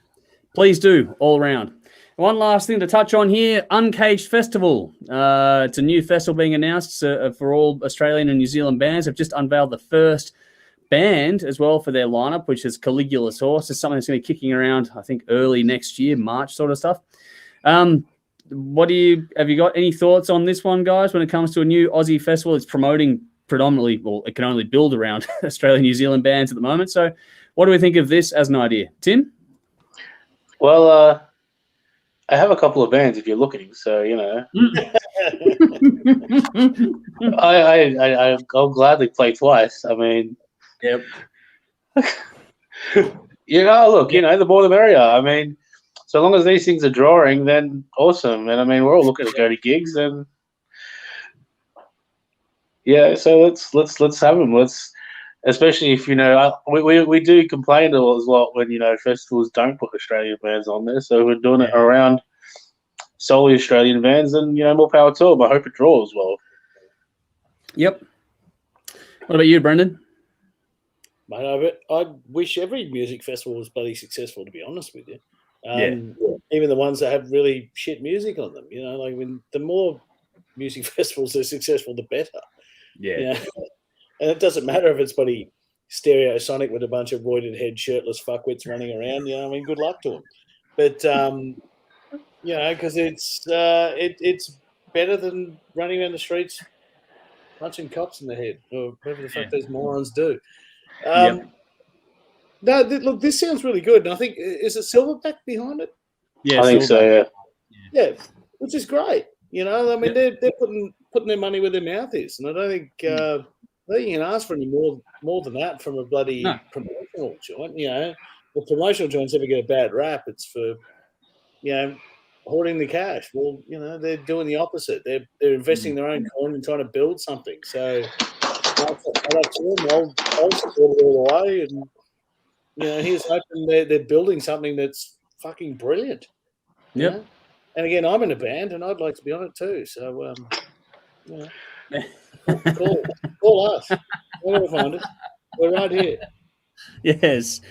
please do, all around. One last thing to touch on here, Uncaged Festival. It's a new festival being announced for all Australian and New Zealand bands. Have just unveiled the first band as well for their lineup, which is Caligula's Horse. It's something that's going to be kicking around, I think, early next year, March sort of stuff. Have you got any thoughts on this one, guys, when it comes to a new Aussie festival? It's promoting predominantly, well, it can only build around Australian, New Zealand bands at the moment. So what do we think of this as an idea? Tim? Well, I have a couple of bands if you're looking, so I'll gladly play twice. I mean, yep. Look, the more the merrier. I mean, so long as these things are drawing, then awesome. And I mean, we're all looking to go to gigs, and so let's have them. Especially if we do complain a lot when festivals don't put Australian bands on there. So we're doing it around solely Australian bands, and more power to them. I hope it draws well. Yep. What about you, Brendan? Mate, I wish every music festival was bloody successful, to be honest with you. Even the ones that have really shit music on them. The more music festivals are successful, the better. Yeah. And it doesn't matter if it's bloody Stereosonic with a bunch of roided head, shirtless fuckwits running around. Good luck to them. But because it's better than running around the streets punching cops in the head or whatever the fuck those morons do. No, look, this sounds really good. And I think, is it Silverback behind it? Yeah, I think so. Yeah. Yeah, which is great. I mean, they're putting their money where their mouth is, and I don't think you can ask for any more than that from a bloody promotional joint. The promotional joints ever get a bad rap. It's for hoarding the cash. Well, they're doing the opposite. They're investing their own coin and trying to build something. So I'll support it all the way. And here's hoping they're building something that's fucking brilliant. Yep. And again, I'm in a band, and I'd like to be on it too. So, call us. We're going to find it. We're right here. Yes.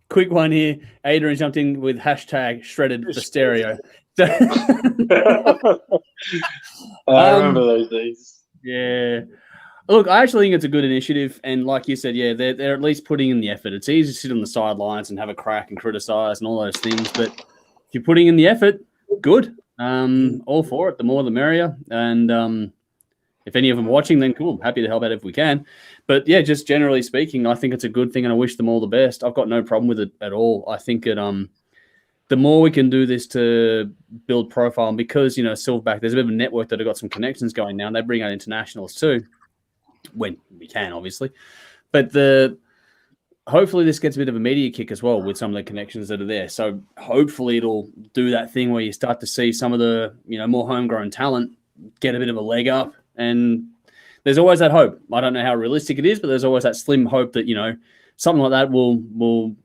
Quick one here. Adrian jumped in with hashtag shredded the stereo. I remember those days. Yeah. Look, I actually think it's a good initiative, and like you said, they're at least putting in the effort. It's easy to sit on the sidelines and have a crack and criticize and all those things, but if you're putting in the effort, good. All for it. The more the merrier. And if any of them are watching, then cool. Happy to help out if we can. But yeah, just generally speaking, I think it's a good thing, and I wish them all the best. I've got no problem with it at all. I think it the more we can do this to build profile, and because Silverback, there's a bit of a network that have got some connections going now, and they bring out internationals too, when we can, obviously. But hopefully this gets a bit of a media kick as well with some of the connections that are there. So hopefully it'll do that thing where you start to see some of the more homegrown talent get a bit of a leg up. And there's always that hope. I don't know how realistic it is, but there's always that slim hope that something like that will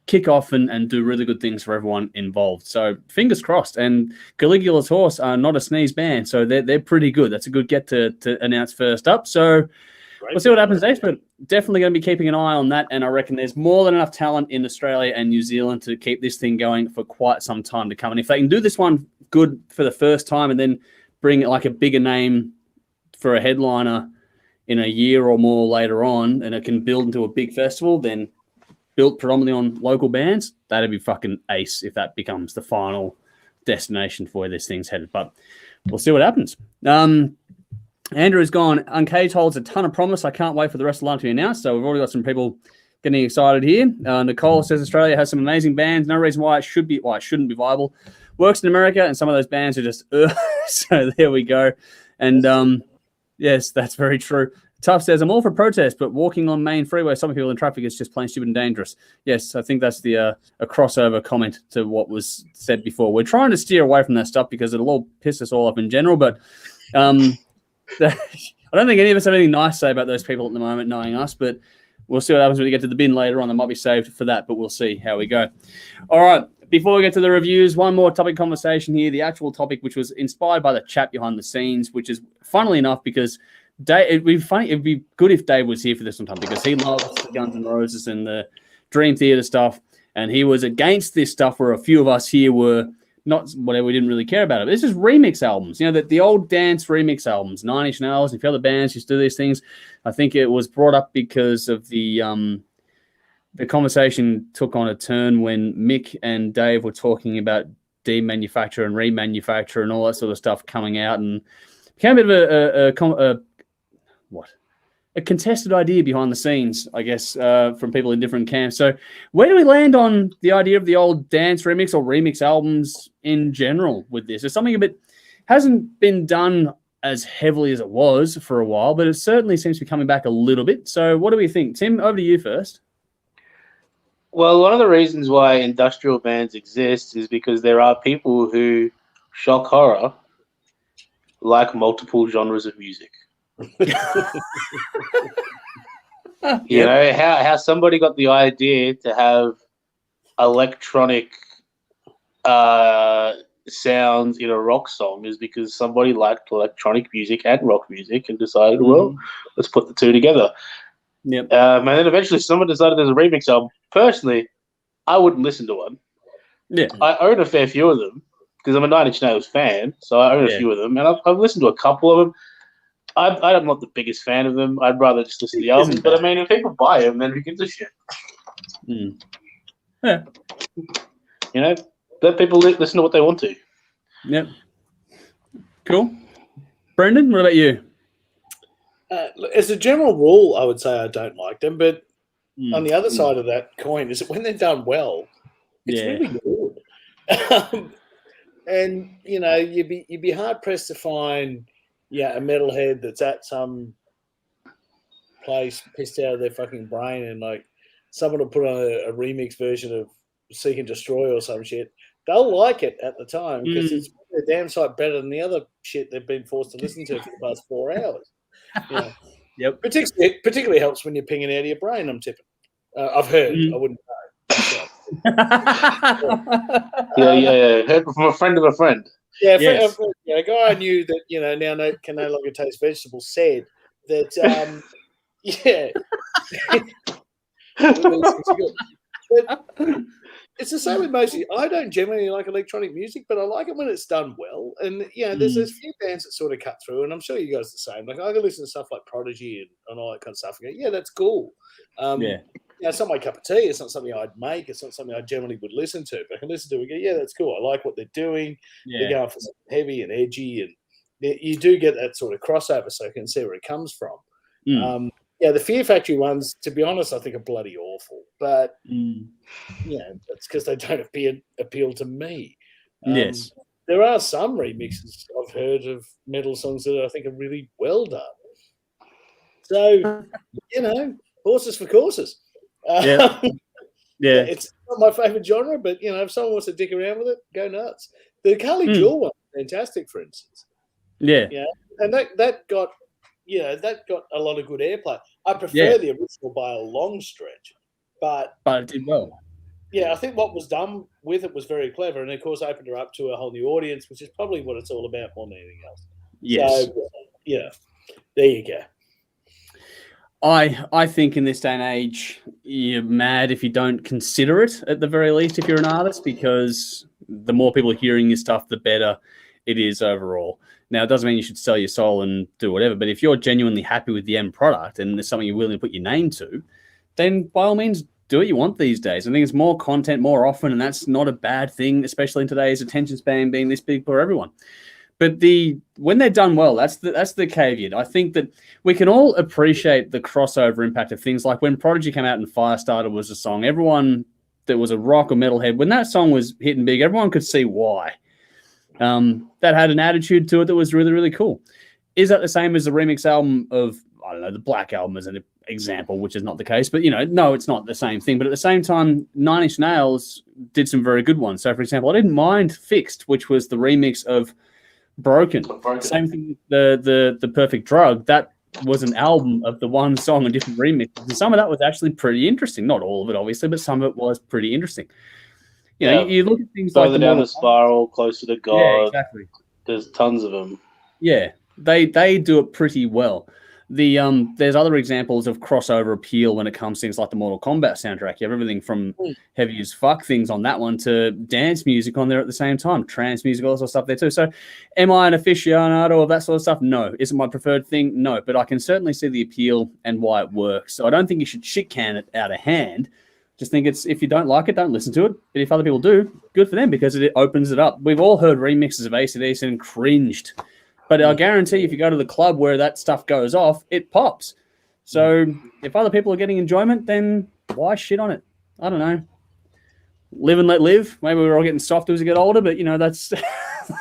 kick off and do really good things for everyone involved. So fingers crossed. And Caligula's Horse are not a sneeze band, so they're pretty good. That's a good get to announce first up. So we'll see what happens next, but definitely going to be keeping an eye on that. And I reckon there's more than enough talent in Australia and New Zealand to keep this thing going for quite some time to come. And if they can do this one good for the first time and then bring it like a bigger name for a headliner in a year or more later on, and it can build into a big festival, then built predominantly on local bands, that'd be fucking ace if that becomes the final destination for where this thing's headed. But we'll see what happens. Andrew's gone. Uncaged holds a ton of promise. I can't wait for the rest of the lineup to be announced. So we've already got some people getting excited here. Nicole says Australia has some amazing bands. No reason why it shouldn't be viable. Works in America, and some of those bands are just so there we go. And yes, that's very true. Tough says, I'm all for protest, but walking on main freeway, some people in traffic is just plain stupid and dangerous. Yes, I think that's a crossover comment to what was said before. We're trying to steer away from that stuff because it'll all piss us all off in general, but I don't think any of us have anything nice to say about those people at the moment, knowing us, but we'll see what happens when we get to the bin later on. They might be saved for that, but we'll see how we go. All right, before we get to the reviews, one more topic conversation here, the actual topic, which was inspired by the chat behind the scenes, which is funnily enough because Dave, it'd be good if Dave was here for this sometime because he loves the Guns N' Roses and the Dream Theater stuff, and he was against this stuff where a few of us here were not whatever, we didn't really care about it. This is remix albums, the old dance remix albums, Nine Inch Nails, and a few other bands used to do these things. I think it was brought up because of the conversation took on a turn when Mick and Dave were talking about demanufacture and remanufacture and all that sort of stuff coming out, and became a bit of a contested idea behind the scenes, I guess, from people in different camps. So where do we land on the idea of the old dance remix or remix albums in general with this? It's something that hasn't been done as heavily as it was for a while, but it certainly seems to be coming back a little bit. So what do we think? Tim, over to you first. Well, one of the reasons why industrial bands exist is because there are people who, shock horror, like multiple genres of music. You know how somebody got the idea to have electronic sounds in a rock song is because somebody liked electronic music and rock music and decided, well, let's put the two together. Yep. And then eventually someone decided there's a remix album. Personally, I wouldn't listen to one. Yeah, I own a fair few of them because I'm a Nine Inch Nails fan, so I own a few of them, and I've listened to a couple of them. I'm not the biggest fan of them. I'd rather just listen to the albums. But I mean, if people buy them, then who gives a shit? Yeah. Let people listen to what they want to. Yep. Cool. Brendan, what about you? As a general rule, I would say I don't like them. But on the other side of that coin is that when they're done well, it's really good. And you'd be hard pressed to find. Yeah, a metalhead that's at some place pissed out of their fucking brain and like someone will put on a remix version of Seek and Destroy or some shit. They'll like it at the time because it's a damn sight better than the other shit they've been forced to listen to for the past 4 hours. Yep. Particularly helps when you're pinging out of your brain, I'm tipping. I've heard. I wouldn't know. Yeah. Heard from a friend of a friend. Yeah, a guy I knew that now can no longer taste vegetables said that but it's the same with mostly. I don't generally like electronic music, but I like it when it's done well. And there's a few bands that sort of cut through, and I'm sure you guys are the same. Like I can listen to stuff like Prodigy and all that kind of stuff. And go, yeah, that's cool. It's not my cup of tea. It's not something I'd make. It's not something I generally would listen to. But I can listen to it and go, yeah, that's cool. I like what they're doing. They're going for something heavy and edgy, and you do get that sort of crossover, so I can see where it comes from. The Fear Factory ones, to be honest, I think are bloody awful. But that's because they don't appeal to me. Yes, there are some remixes I've heard of metal songs that I think are really well done. So horses for courses. It's not my favourite genre, but if someone wants to dick around with it, go nuts. The Carly Jewel one, fantastic, for instance. And that got a lot of good airplay. I prefer the original by a long stretch, but it did well. Yeah, I think what was done with it was very clever, and of course opened her up to a whole new audience, which is probably what it's all about more than anything else. Yes. So, there you go. I think in this day and age, you're mad if you don't consider it at the very least if you're an artist, because the more people hearing your stuff, the better it is overall. Now, it doesn't mean you should sell your soul and do whatever, but if you're genuinely happy with the end product and there's something you're willing to put your name to, then by all means do what you want these days. I think it's more content more often, and that's not a bad thing, especially in today's attention span being this big for everyone. But when they're done well, that's the caveat. I think that we can all appreciate the crossover impact of things like when Prodigy came out and Firestarter was a song. Everyone that was a rock or metalhead, when that song was hitting big, everyone could see why. That had an attitude to it that was really, really cool. Is that the same as the remix album of, I don't know, the Black Album as an example, which is not the case. But, no, it's not the same thing. But at the same time, Nine Inch Nails did some very good ones. So, for example, I didn't mind Fixed, which was the remix of Broken. Same thing with the Perfect Drug. That was an album of the one song and different remixes. And some of that was actually pretty interesting. Not all of it, obviously, but some of it was pretty interesting. You look at things like Further down the spiral, Closer to God. Yeah, exactly. There's tons of them. Yeah, they do it pretty well. There's other examples of crossover appeal when it comes to things like the Mortal Kombat soundtrack. You have everything from heavy as fuck things on that one to dance music on there at the same time, trance music, all that sort of stuff there too. So am I an aficionado of that sort of stuff? No. Is it my preferred thing? No. But I can certainly see the appeal and why it works. So I don't think you should shit can it out of hand. Just think if you don't like it, don't listen to it. But if other people do, good for them because it opens it up. We've all heard remixes of AC/DC and cringed. But I guarantee if you go to the club where that stuff goes off, it pops. So if other people are getting enjoyment, then why shit on it? I don't know. Live and let live. Maybe we're all getting softer as we get older, but that's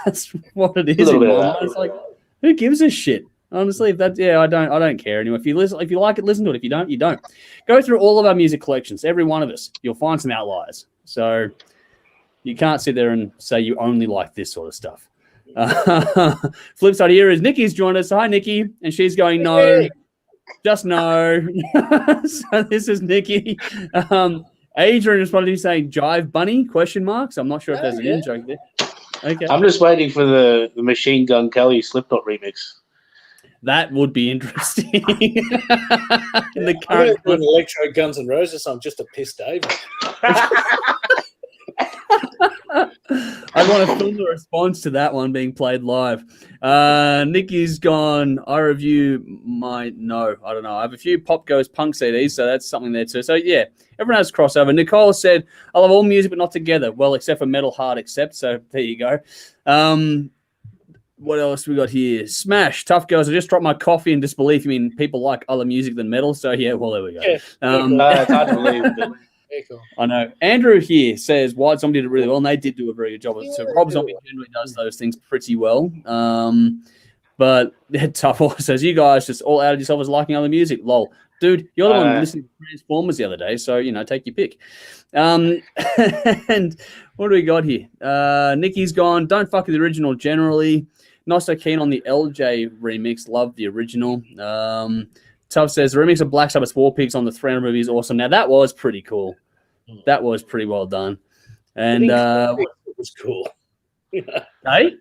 that's what it is. It's like, who gives a shit? Honestly, I don't care anymore. If you like it, listen to it. If you don't, you don't. Go through all of our music collections, every one of us. You'll find some outliers. So you can't sit there and say you only like this sort of stuff. Flip side here is Nikki's joined us. Hi, Nikki. And she's going, no, just no. So this is Nikki. Adrian responded to saying Jive Bunny, ? So I'm not sure if there's an in-joke there. Okay. I'm just waiting for the Machine Gun Kelly Slipknot remix. That would be interesting. The current an electro Guns N' Roses song just to piss Dave. I want to film the response to that one being played live. Nikki's gone. I review I don't know. I have a few Pop Goes Punk CDs, so that's something there too. So yeah, everyone has crossover. Nicole said, I love all music, but not together. Well, except for metal hard accept. So there you go. What else we got here? Smash. Tough Girls. I just dropped my coffee in disbelief. You mean people like other music than metal? So yeah, well, there we go. Yeah. It's hard to believe. Cool. I know. Andrew here says White Zombie did it really well, and they did do a very good job of it. So Rob Zombie generally does those things pretty well. But Tough also says, you guys just all outed yourself as liking other music. Lol. Dude, you're the one listening to Transformers the other day, so, take your pick. And what do we got here? Nikki's gone. Don't fuck with the original generally. Not so keen on the LJ remix. Love the original. Tuff says, the remix of Black Sabbath's War Pigs on the 300 movie is awesome. Now, that was pretty cool. That was pretty well done. And it was cool. Hey?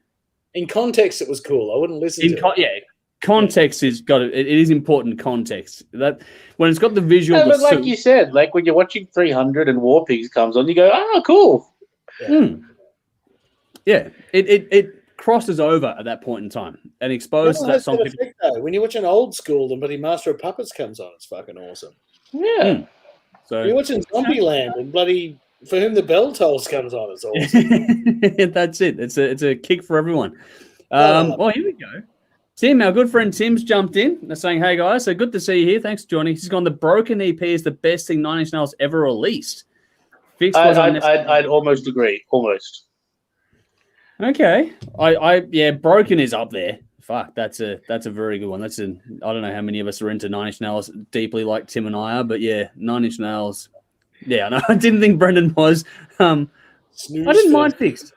In context, it was cool. I wouldn't listen to it. Yeah, context is got it. It is important context. That when it's got the visual. Yeah, but like you said, like when you're watching 300 and War Pigs comes on, you go, "Oh, cool." Yeah, it crosses over at that point in time and exposes that song. Effect, though. When you watch an old school, and bloody Master of Puppets comes on, it's fucking awesome. Yeah. So you're watching Zombieland and bloody For Whom the Bell Tolls comes on, it's awesome. That's it. It's a kick for everyone. Well, here we go. Tim, our good friend Tim's jumped in. They're saying, hey, guys, so good to see you here. Thanks for joining. He's gone, the Broken EP is the best thing Nine Inch Nails ever released. I'd almost agree. Almost. Okay. Broken is up there. Fuck, that's a very good one. I don't know how many of us are into Nine Inch Nails deeply like Tim and I are, but yeah, Nine Inch Nails. Yeah, no, I didn't think Brendan was. I didn't mind Fixed.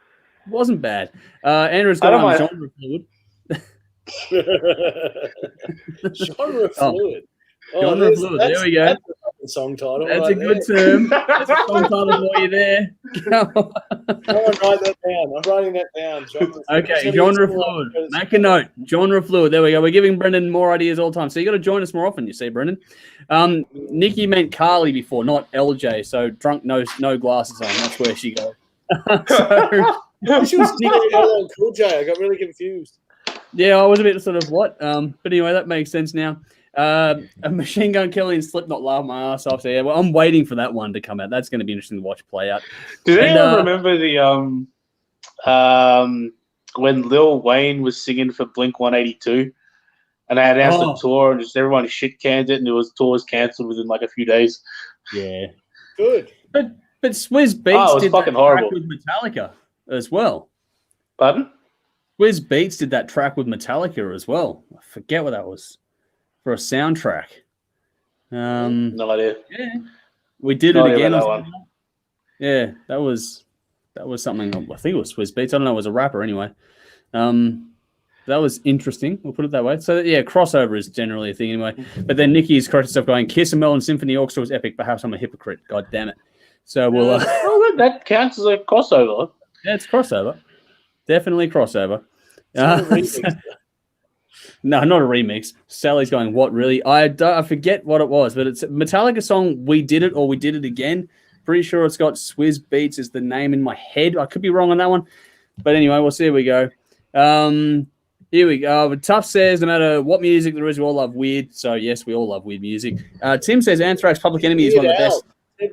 It wasn't bad. Andrew's got genre fluid. Genre fluid. Genre fluid. There we go. That's a song title. That's a good term. That's a song title for you there. Write that down. I'm writing that down. Okay, genre fluid. Make a note. Genre fluid. There we go. We're giving Brendan more ideas all the time. So you got to join us more often, you see, Brendan. Nikki meant Carly before, not LJ. So drunk, no glasses on. That's where she goes. She was LL Cool J. I got really confused. Yeah, I was a bit sort of what? But anyway, that makes sense now. A Machine Gun Kelly and Slipknot laugh my ass off. So yeah, well, I'm waiting for that one to come out. That's going to be interesting to watch play out. Does anyone remember the when Lil Wayne was singing for Blink 182, and they announced the tour, and just everyone shit canned it, and the tour was cancelled within like a few days. Yeah, good. But Swizz Beatz did fucking that horrible. track with Metallica as well. Pardon? Swizz Beatz did that track with Metallica as well. I forget what that was for a soundtrack. No idea. Yeah, we did it again. That one. Yeah, that was something. I think it was Swizz Beatz. I don't know. It was a rapper anyway. That was interesting. We'll put it that way. So yeah, crossover is generally a thing anyway. But then Nikki's corrected stuff going. Kiss and Melon Symphony Orchestra was epic. Perhaps I'm a hypocrite. God damn it. So we'll. Well, that counts as a crossover. Yeah, it's crossover. Definitely crossover. No, not a remix. Sally's going, what, really? I forget what it was, but it's a Metallica song, We Did It, or We Did It Again. Pretty sure it's got Swizz Beatz as the name in my head. I could be wrong on that one. But anyway, we'll see. Here we go. Here we go. But Tough says, no matter what music there is, we all love weird. So, yes, we all love weird music. Tim says Anthrax Public Enemy is one of the best.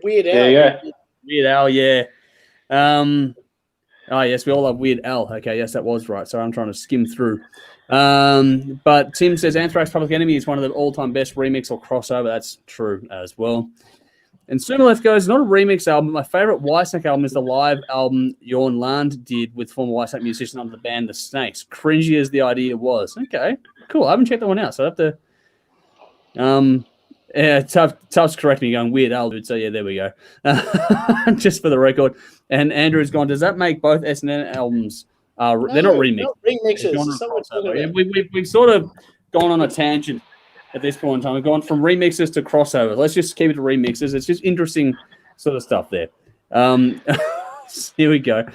Weird Al. Yeah. Weird Al, yeah. Oh, yes, we all love Weird Al. Okay, yes, that was right. Sorry, I'm trying to skim through. But Tim says Anthrax Public Enemy is one of the all-time best remix or crossover. That's true as well. And Sumaleth goes, not a remix album. My favorite Whitesnake album is the live album Jorn Land did with former Whitesnake musician under the band The Snakes. Cringy as the idea was. Okay, cool. I haven't checked that one out, so I have to... Yeah, Tough's correct me going Weird Al, dude. So yeah, there we go. Just for the record. And Andrew's gone, does that make both SNN albums? They're not remixes. Not remixes. Yeah, we've sort of gone on a tangent at this point in time. We've gone from remixes to crossover. Let's just keep it to remixes. It's just interesting sort of stuff there. Here we go.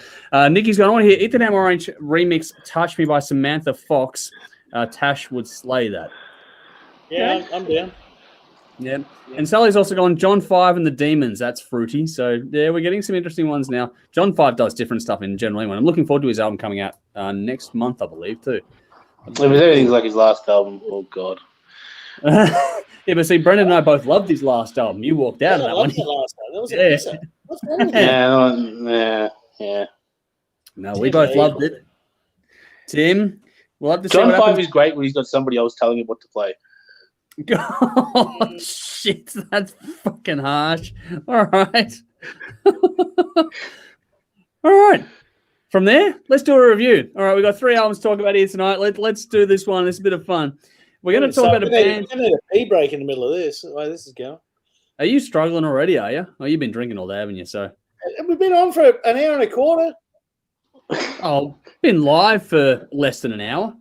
Nikki's going, I want to hear Ethan Am Orange remix Touch Me by Samantha Fox. Tash would slay that. Yeah, I'm down. Yeah. And Sally's also gone John 5 and the Demons. That's fruity. So, yeah, we're getting some interesting ones now. John 5 does different stuff in general anyway. I'm looking forward to his album coming out next month, I believe, too. If everything's like his last album, oh, God. Yeah, but see, Brendan and I both loved his last album. You walked out of that one. That was a pisser. What's wrong with that? Yeah. No, we both loved it. Tim, we'll have to see John what 5 happens. is great when he's got somebody else telling him what to play. Oh, shit, that's fucking harsh. All right. All right. From there, let's do a review. All right, we've got 3 albums to talk about here tonight. Let's do this one. It's a bit of fun. We're going to talk about a band. I need a pee break in the middle of this. The way this is going. Are you struggling already, are you? Oh, you've been drinking all day, haven't you? So we've been on for an hour and a quarter. Oh, been live for less than an hour.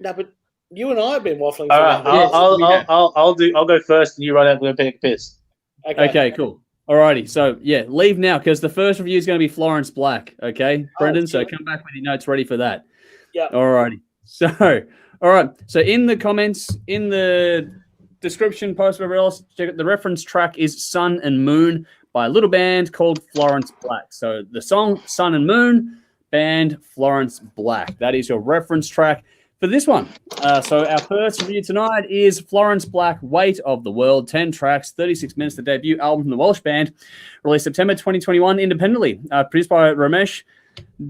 No, but you and I have been waffling. All right, I'll go first, and you run out and go take a piss. Okay, cool. Alrighty, so yeah, leave now because the first review is going to be Florence Black. Okay, Brendan. So come back with your notes ready for that. Yeah. Alrighty. So, all right. So in the comments, in the description, post, whatever else, check it. The reference track is "Sun and Moon" by a little band called Florence Black. So the song "Sun and Moon," band Florence Black. That is your reference track for this one. So our first review tonight is Florence Black, Weight of the World, 10 tracks, 36 minutes, the debut album from the Welsh band, released September 2021 independently, produced by Ramesh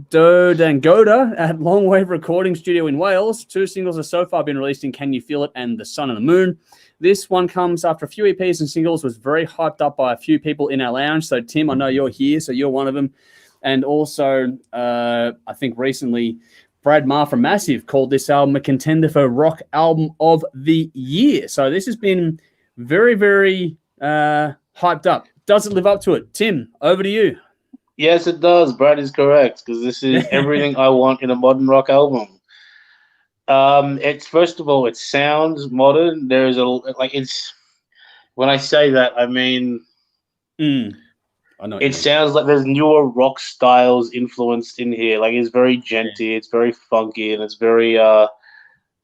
Dodangoda at Long Wave Recording Studio in Wales. 2 singles have so far been released in Can You Feel It and The Sun and the Moon. This one comes after a few EPs and singles, was very hyped up by a few people in our lounge. So Tim, I know you're here, so you're one of them. And also, I think recently, Brad Marr from Massive called this album a contender for Rock Album of the Year. So this has been very, very hyped up. Does it live up to it? Tim, over to you. Yes, it does. Brad is correct because this is everything I want in a modern rock album. It's first of all, it sounds modern. There is it's when I say that, I mean, I know it sounds like there's newer rock styles influenced in here. Like it's very genty, it's very funky, and it's very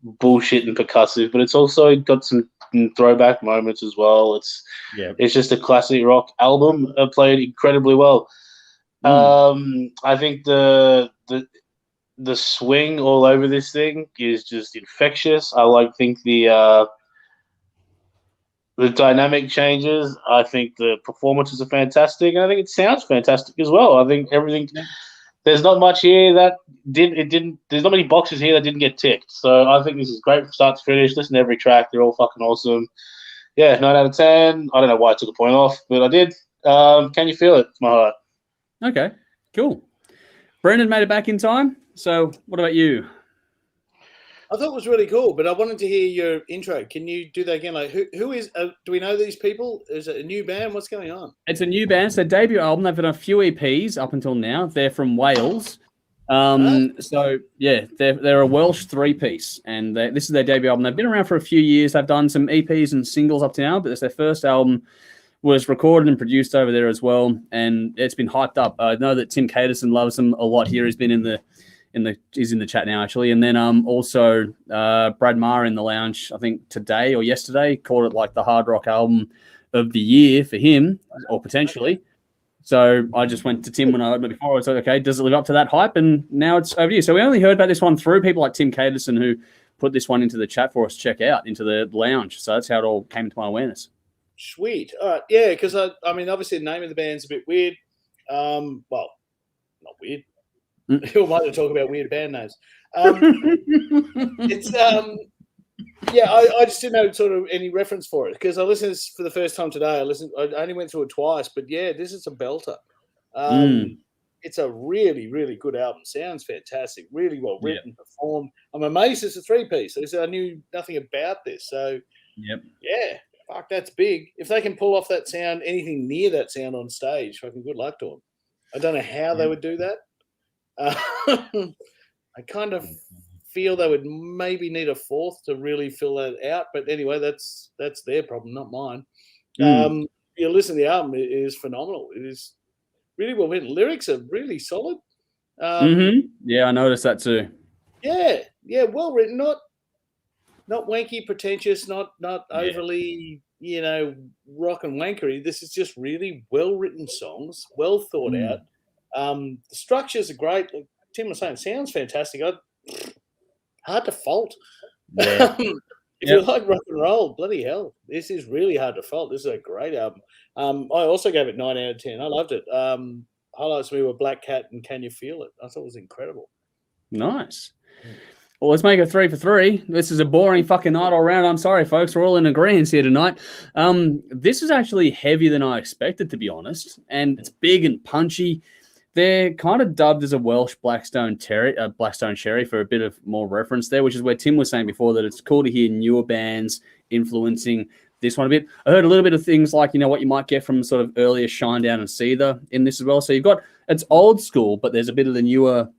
bullshit and percussive. But it's also got some throwback moments as well. It's just a classic rock album. Played incredibly well. I think the swing all over this thing is just infectious. I think the The dynamic changes. I think the performances are fantastic, and I think it sounds fantastic as well. I think everything. Yeah. There's not much here that didn't. There's not many boxes here that didn't get ticked. So I think this is great from start to finish. Listen to every track; they're all fucking awesome. Yeah, 9 out of 10. I don't know why I took a point off, but I did. Can you feel it? It's my heart. Okay, cool. Brendan made it back in time. So what about you? I thought it was really cool, but I wanted to hear your intro. Can you do that again? Like, who is? Do we know these people? Is it a new band? What's going on? It's a new band. It's their debut album. They've done a few EPs up until now. They're from Wales. So yeah, they're a Welsh 3-piece, and this is their debut album. They've been around for a few years. They've done some EPs and singles up to now, but it's their first album. Was recorded and produced over there as well, and it's been hyped up. I know that Tim Caterson loves them a lot here. He's been he's in the chat now actually, and then also Brad Maher in the lounge. I think today or yesterday called it like the hard rock album of the year for him, or potentially. So I just went to Tim when I heard it before. I was like, okay, does it live up to that hype? And now it's over to you. So we only heard about this one through people like Tim Caterson who put this one into the chat for us to check out into the lounge. So that's how it all came to my awareness. Sweet. All right. Yeah, because I mean, obviously the name of the band's a bit weird. Well, not weird. Who might talk about weird band names? It's yeah. I just didn't know sort of any reference for it because I listened to this for the first time today. I only went through it twice, but yeah, this is a belter. It's a really, really good album. Sounds fantastic. Really well written, performed. I'm amazed it's a 3-piece. I knew nothing about this. So yeah. Fuck, that's big. If they can pull off that sound, anything near that sound on stage, fucking good luck to them. I don't know how they would do that. I kind of feel they would maybe need a fourth to really fill that out. But anyway, that's their problem, not mine. You listen to the album, it is phenomenal. It is really well written. Lyrics are really solid. Yeah, I noticed that too. Yeah, well written, not wanky, pretentious, not overly, rock and wankery. This is just really well-written songs, well thought out. The structures are great. Like Tim was saying, sounds fantastic. Hard to fault. Yeah. If you like rock and roll, bloody hell, this is really hard to fault. This is a great album. I also gave it 9 out of 10. I loved it. Highlights for me were Black Cat and Can You Feel It? I thought it was incredible. Nice. Well, let's make it 3 for 3. This is a boring fucking night all around. I'm sorry, folks. We're all in agreement here tonight. This is actually heavier than I expected, to be honest. And it's big and punchy. They're kind of dubbed as a Welsh Blackstone Cherry for a bit of more reference there, which is where Tim was saying before that it's cool to hear newer bands influencing this one a bit. I heard a little bit of things like, what you might get from sort of earlier Shinedown and Seether in this as well. So it's old school, but there's a bit of the newer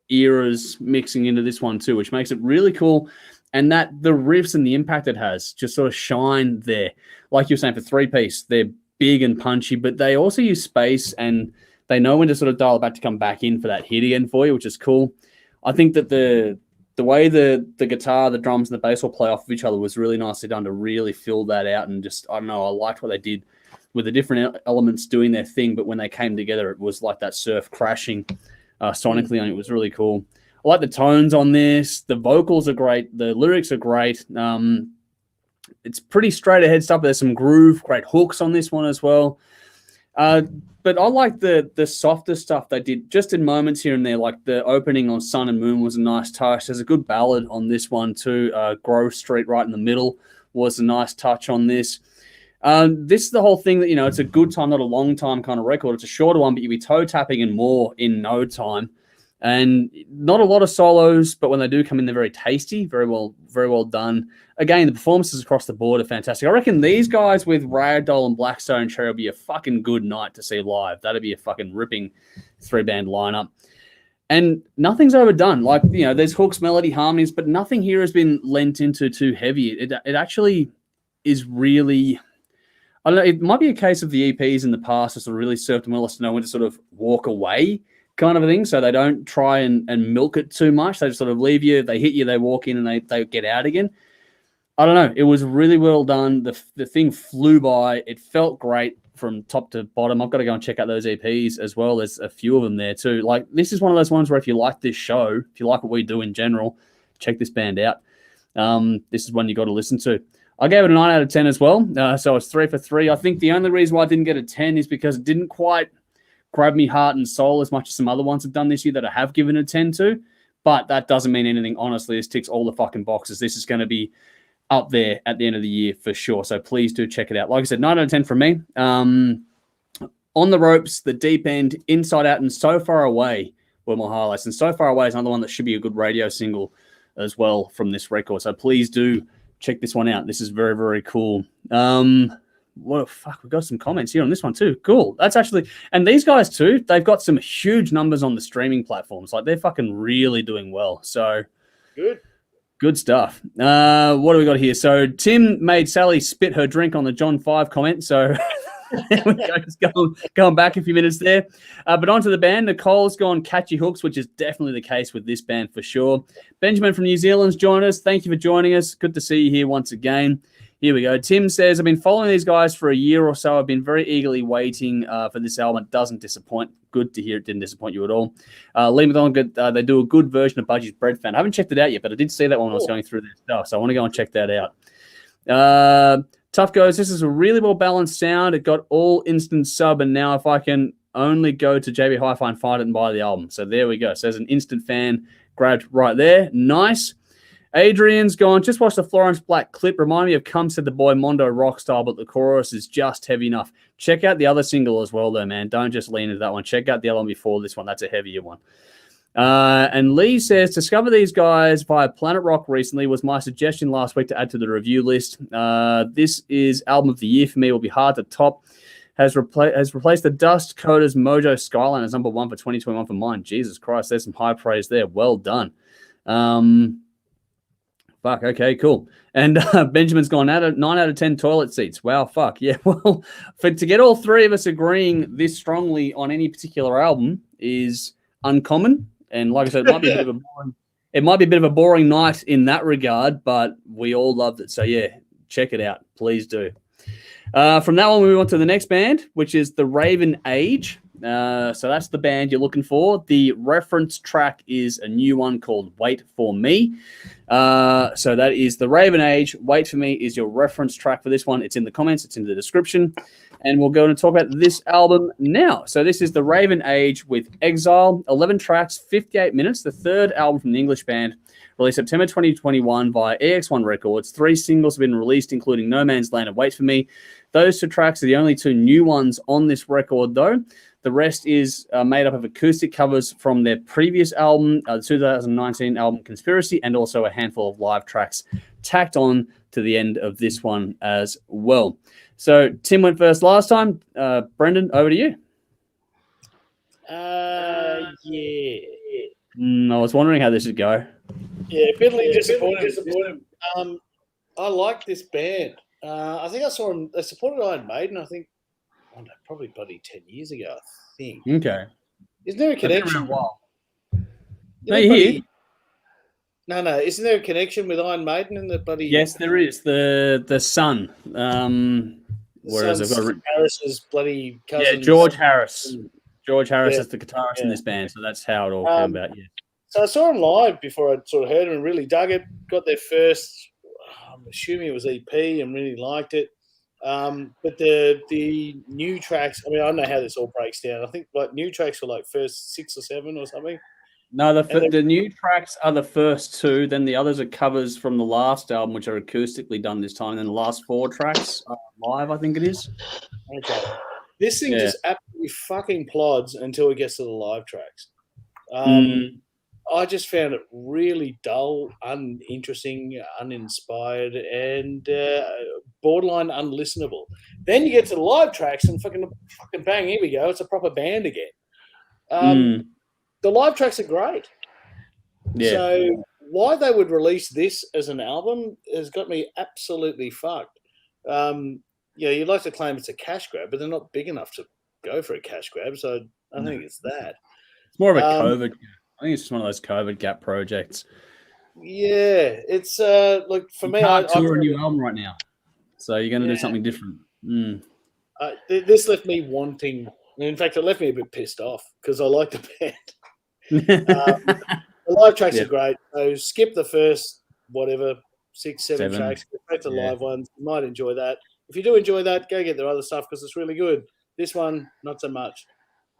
eras mixing into this one too, which makes it really cool. And that the riffs and the impact it has just sort of shine there. Like you were saying, for 3-piece, they're big and punchy, but they also use space and they know when to sort of dial it back to come back in for that hit again for you, which is cool. I think that the way the guitar, the drums, and the bass all play off of each other was really nicely done to really fill that out. And just, I don't know, I liked what they did with the different elements doing their thing, but when they came together, it was like that surf crashing sonically, and it was really cool. I like the tones on this. The vocals are great. The lyrics are great. It's pretty straight ahead stuff. There's some groove, great hooks on this one as well. But I like the softer stuff they did just in moments here and there, like the opening on Sun and Moon was a nice touch. There's a good ballad on this one too. Grove Street right in the middle was a nice touch on this. This is the whole thing that, it's a good time, not a long time kind of record. It's a shorter one, but you'll be toe tapping and more in no time. And not a lot of solos, but when they do come in, they're very tasty, very well done. Again, the performances across the board are fantastic. I reckon these guys with Ragdoll and Blackstone Cherry will be a fucking good night to see live. That'd be a fucking ripping 3-band lineup. And nothing's overdone. Like, there's hooks, melody, harmonies, but nothing here has been lent into too heavy. It actually is really... I don't know, it might be a case of the EPs in the past has really served them well as to know when to sort of walk away kind of a thing, so they don't try and milk it too much. They just sort of leave you, they hit you, they walk in, and they get out again. I don't know. It was really well done. The thing flew by. It felt great from top to bottom. I've got to go and check out those EPs as well. There's a few of them there too. Like, this is one of those ones where if you like this show, if you like what we do in general, check this band out. This is one you got to listen to. I gave it a 9 out of 10 as well. So it's 3 for 3. I think the only reason why I didn't get a 10 is because it didn't quite grab me heart and soul as much as some other ones have done this year that I have given a 10 to. But that doesn't mean anything. Honestly, this ticks all the fucking boxes. This is going to be up there at the end of the year for sure. So please do check it out. Like I said, 9 out of 10 from me. On the Ropes, The Deep End, Inside Out, and So Far Away were my highlights. And So Far Away is another one that should be a good radio single as well from this record. So please do check this one out. This is very, very cool. What the fuck? We've got some comments here on this one too. Cool. That's actually, and these guys too, they've got some huge numbers on the streaming platforms. Like they're fucking really doing well. So good stuff. What do we got here? So Tim made Sally spit her drink on the John 5 comment. So there we go. Just going back a few minutes there. But on to the band. Nicole's gone catchy hooks, which is definitely the case with this band for sure. Benjamin from New Zealand's joined us. Thank you for joining us. Good to see you here once again. Here we go. Tim says, I've been following these guys for a year or so. I've been very eagerly waiting for this album. It doesn't disappoint. Good to hear it didn't disappoint you at all. Lee McDonald, they do a good version of Budgie's Bread Fan. I haven't checked it out yet, but I did see that when I was going through their stuff, so I want to go and check that out. Tough goes, this is a really well-balanced sound. It got all instant sub, and now if I can only go to JB Hi-Fi and find it and buy the album. So there we go. So there's an instant fan grabbed right there. Nice. Adrian's gone, just watch the Florence Black clip. Remind me of Come Said the Boy Mondo rock style, but the chorus is just heavy enough. Check out the other single as well, though, man. Don't just lean into that one. Check out the other one before this one. That's a heavier one. And Lee says, discover these guys via Planet Rock recently was my suggestion last week to add to the review list. This is album of the year for me. It will be hard to top. Has replaced the Dust Coder's Mojo Skyline as number 1 for 2021 for mine. Jesus Christ, there's some high praise there. Well done. Fuck, okay, cool. And Benjamin's gone 9 out of 10 toilet seats. Wow, fuck. Yeah, well, to get all three of us agreeing this strongly on any particular album is uncommon. And like I said, it might be a bit of a boring night in that regard, but we all loved it. So yeah, check it out. Please do. From that one, we move on to the next band, which is the Raven Age. So that's the band you're looking for. The reference track is a new one called Wait For Me. So that is the Raven Age. Wait For Me is your reference track for this one. It's in the comments. It's in the description. And we'll go and talk about this album now. So this is the Raven Age with Exile. 11 tracks, 58 minutes. The third album from the English band. Released September 2021 via EX1 Records. 3 singles have been released, including No Man's Land and Wait For Me. Those 2 tracks are the only 2 new ones on this record, though. The rest is made up of acoustic covers from their previous album, the 2019 album Conspiracy, and also a handful of live tracks tacked on to the end of this one as well. So Tim went first last time. Brendan, over to you. Yeah. I was wondering how this would go. Yeah, bitterly disappointed. I like this band. I think I saw them. They supported Iron Maiden. I think probably bloody 10 years ago. I think. Okay. Isn't there a connection? Been around a while. No. Isn't there a connection with Iron Maiden and the bloody? Yes, there is. The son. Whereas I've got Harris's bloody cousin. Yeah, George Harris. George Harris is the guitarist in this band, so that's how it all came about. Yeah. So I saw him live before I sort of heard him and really dug it. Got their first, I'm assuming it was EP, and really liked it. But the new tracks, I mean, I don't know how this all breaks down. I think like new tracks were like first 6 or 7 or something. No, the new tracks are the first 2. Then the others are covers from the last album, which are acoustically done this time. And then the last 4 tracks are live, I think it is. Okay. This thing just absolutely fucking plods until it gets to the live tracks. I just found it really dull, uninteresting, uninspired, and borderline unlistenable. Then you get to the live tracks and fucking bang, here we go. It's a proper band again. The live tracks are great. Yeah. So why they would release this as an album has got me absolutely fucked. You'd like to claim it's a cash grab, but they're not big enough to go for a cash grab. So I think it's that. It's more of a COVID. I think it's just one of those COVID gap projects. Yeah, it's like for me. I tour a new album right now, so you're going to do something different. This left me wanting. In fact, it left me a bit pissed off because I like the band. The live tracks are great. So skip the first 6 6, 7 7. tracks. Both the Yeah. live ones. You might enjoy that. If you do enjoy that, go get their other stuff because it's really good. This one, not so much.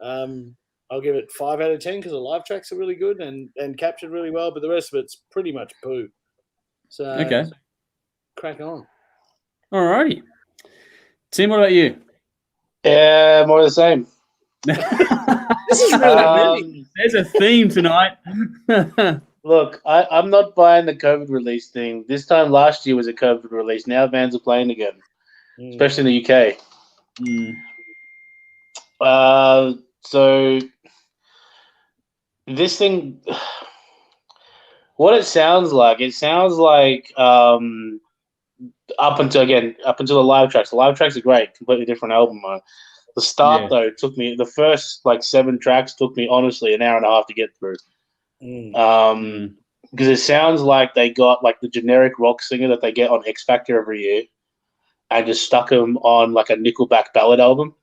I'll give it 5 out of 10 because the live tracks are really good and captured really well, but the rest of it's pretty much poo. So Okay. crack on. All righty. Tim, what about you? Yeah, more of the same. This is really There's a theme tonight. Look, I'm not buying the COVID release thing. This time last year was a COVID release. Now bands are playing again, especially in the UK. So this thing, what it sounds like up until the live tracks. The live tracks are great, completely different album. The start though took me the first 7 tracks took me honestly an hour and a half to get through. Because it sounds like they got the generic rock singer that they get on X Factor every year, and just stuck him on a Nickelback ballad album.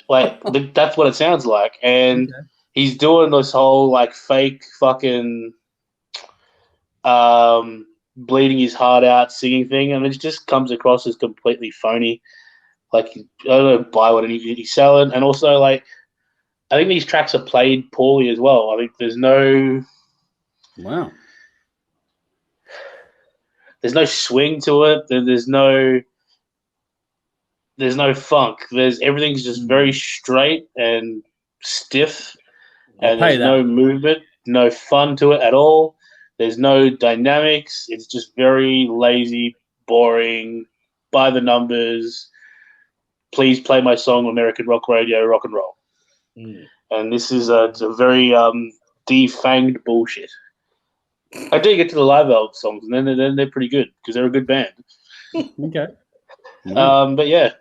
That's what it sounds like, and he's doing this whole fake fucking bleeding his heart out singing thing, and it just comes across as completely phony. I don't buy what he's selling, and also I think these tracks are played poorly as well. I think there's no swing to it. There's no funk. Everything's just very straight and stiff, and there's no movement, no fun to it at all. There's no dynamics. It's just very lazy, boring, by the numbers. Please play my song, American Rock Radio, rock and roll. And this is it's a very defanged bullshit. I do get to the live album songs, and then they're pretty good because they're a good band. Okay. But yeah,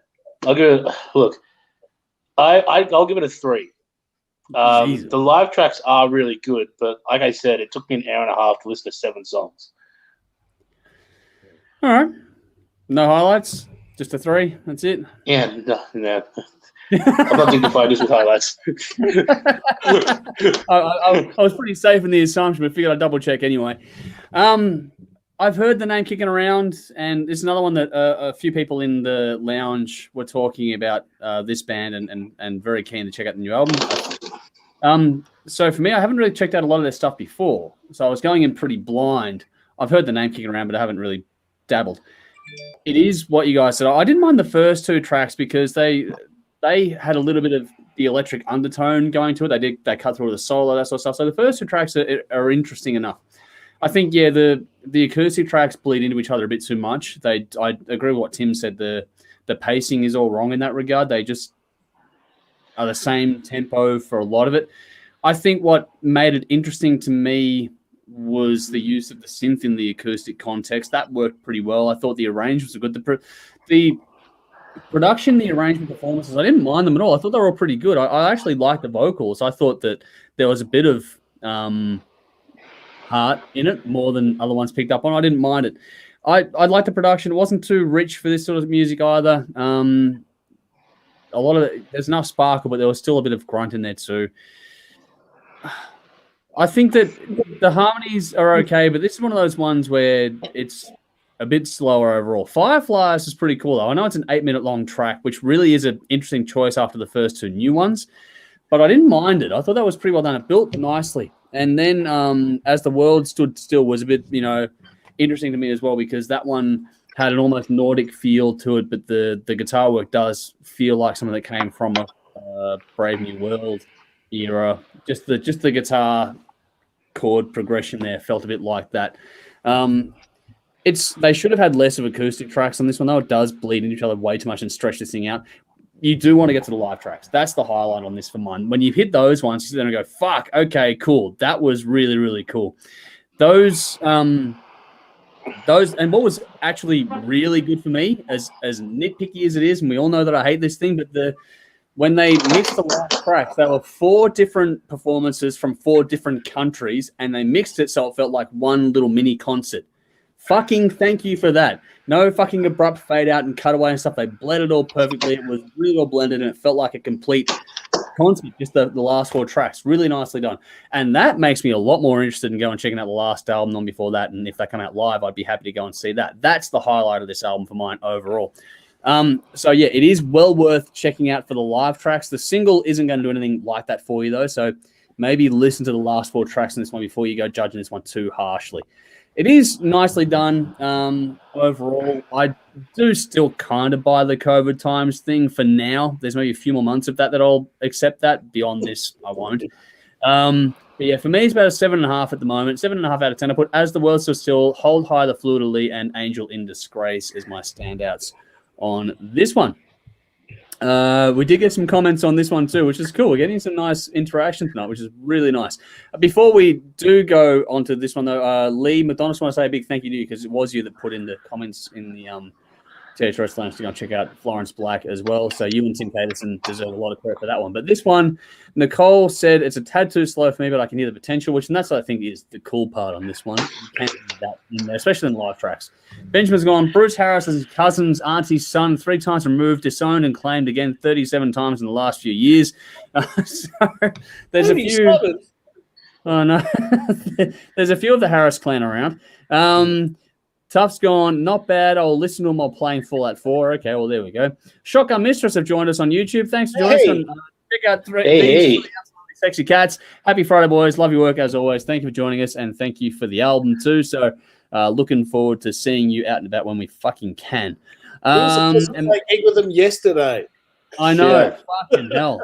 I'll give it. Look, I'll give it a 3. The live tracks are really good, but like I said, it took me an hour and a half to listen to 7 songs. All right. No highlights. Just a 3. That's it. Yeah, no. I'm not dignified this with highlights. I was pretty safe in the assumption, but figured I'd double check anyway. I've heard the name kicking around, and it's another one that a few people in the lounge were talking about this band and very keen to check out the new album. So for me, I haven't really checked out a lot of their stuff before, so I was going in pretty blind. I've heard the name kicking around, but I haven't really dabbled. It is what you guys said. I didn't mind the first 2 tracks because they had a little bit of the electric undertone going to it. They cut through the solo, that sort of stuff. So the first 2 tracks are interesting enough. I think the acoustic tracks bleed into each other a bit too much. I agree with what Tim said. The pacing is all wrong in that regard. They just are the same tempo for a lot of it. I think what made it interesting to me was the use of the synth in the acoustic context. That worked pretty well. I thought the arrangements were good. The production, the arrangement, performances, I didn't mind them at all. I thought they were all pretty good. I actually liked the vocals. I thought that there was a bit of heart in it more than other ones picked up on. I didn't mind it. I liked the production. It wasn't too rich for this sort of music either. A lot of it, there's enough sparkle, but there was still a bit of grunt in there too. I think that the harmonies are okay, but this is one of those ones where it's a bit slower overall. Fireflies is pretty cool, though. I know it's an 8-minute long track, which really is an interesting choice after the first 2 new ones, but I didn't mind it. I thought that was pretty well done. It built nicely. And then As the World Stood Still was a bit, interesting to me as well, because that one had an almost Nordic feel to it, but the guitar work does feel like something that came from a Brave New World era. Just the guitar chord progression there felt a bit like that. They should have had less of acoustic tracks on this one, though. It does bleed into each other way too much and stretch this thing out. You do want to get to the live tracks. That's the highlight on this for mine. When you hit those ones, you're going to go, fuck, okay, cool. That was really, really cool. Those and what was actually really good for me, as nitpicky as it is, and we all know that I hate this thing, but when they mixed the live tracks, there were 4 different performances from 4 different countries, and they mixed it so it felt like one little mini concert. Fucking thank you for that. No fucking abrupt fade out and cutaway and stuff. They blended it all perfectly. It was really well blended, and it felt like a complete concept, just the last 4 tracks, really nicely done. And that makes me a lot more interested in going and checking out the last album than before that. And if they come out live, I'd be happy to go and see that. That's the highlight of this album for mine overall. So yeah, it is well worth checking out for the live tracks. The single isn't going to do anything like that for you though. So maybe listen to the last 4 tracks in this one before you go judging this one too harshly. It is nicely done overall. I do still kind of buy the COVID times thing for now. There's maybe a few more months of that I'll accept that. Beyond this, I won't. But yeah, for me, it's about a 7.5 at the moment. 7.5 out of 10. I put As the World Stood Still, Hold High the Fleur de Lis, and Angel in Disgrace as my standouts on this one. We did get some comments on this one too, which is cool. We're getting some nice interaction tonight, which is really nice. Before we do go onto this one though, Lee McDonald, I just want to say a big thank you to you because it was you that put in the comments in the THRS Lounge to go and check out Florence Black as well. So you and Tim Caterson deserve a lot of credit for that one. But this one, Nicole said it's a tad too slow for me, but I can hear the potential, and that's what I think is the cool part on this one. You can't hear that in there, especially in live tracks. Benjamin's gone. Bruce Harris is his cousin's auntie's son, 3 times removed, disowned, and claimed again 37 times in the last few years. So there's a few. Oh no, there's a few of the Harris clan around. Tuff's gone, not bad. I'll listen to them while playing Fallout 4. Okay, well, there we go. Shotgun Mistress have joined us on YouTube. Thanks for joining us. Check out these sexy cats. Happy Friday, boys. Love your work as always. Thank you for joining us, and thank you for the album too. So looking forward to seeing you out and about when we fucking can. I gig with them yesterday. I know. Yeah. Fucking hell.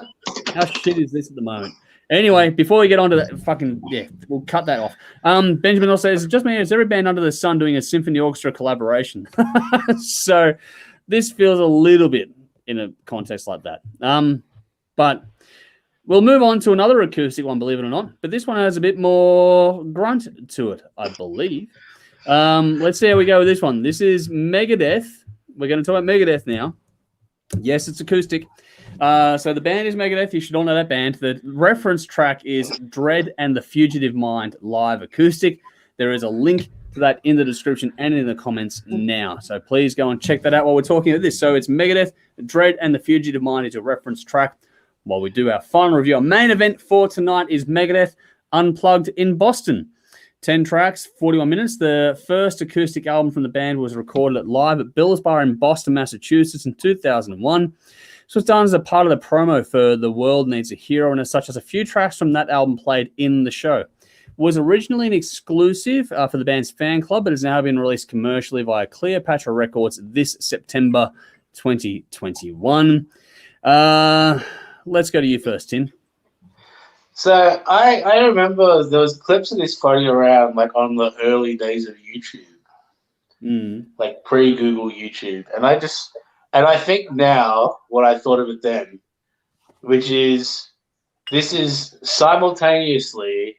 How shit is this at the moment? Anyway, before we get on to that, we'll cut that off. Benjamin also says, just me, is every band under the sun doing a symphony orchestra collaboration? So this feels a little bit in a context like that. But we'll move on to another acoustic one, believe it or not. But this one has a bit more grunt to it, I believe. Let's see how we go with this one. This is Megadeth. We're going to talk about Megadeth now. Yes, it's acoustic. So the band is Megadeth. You should all know that band. The reference track is Dread and the Fugitive Mind live acoustic. There is a link to that in the description and in the comments now. So please go and check that out while we're talking about this. So it's Megadeth, Dread and the Fugitive Mind is a reference track. While we do our final review, our main event for tonight is Megadeth Unplugged in Boston. 10 tracks, 41 minutes. The first acoustic album from the band was recorded live at Bill's Bar in Boston, Massachusetts in 2001. This was done as a part of the promo for The World Needs a Hero, and as such as a few tracks from that album played in the show. It was originally an exclusive for the band's fan club, but has now been released commercially via Cleopatra Records this September 2021. Let's go to you first, Tim. So I remember there was clips of this floating around like on the early days of YouTube, like pre-Google YouTube, and I think now what I thought of it then, which is this is simultaneously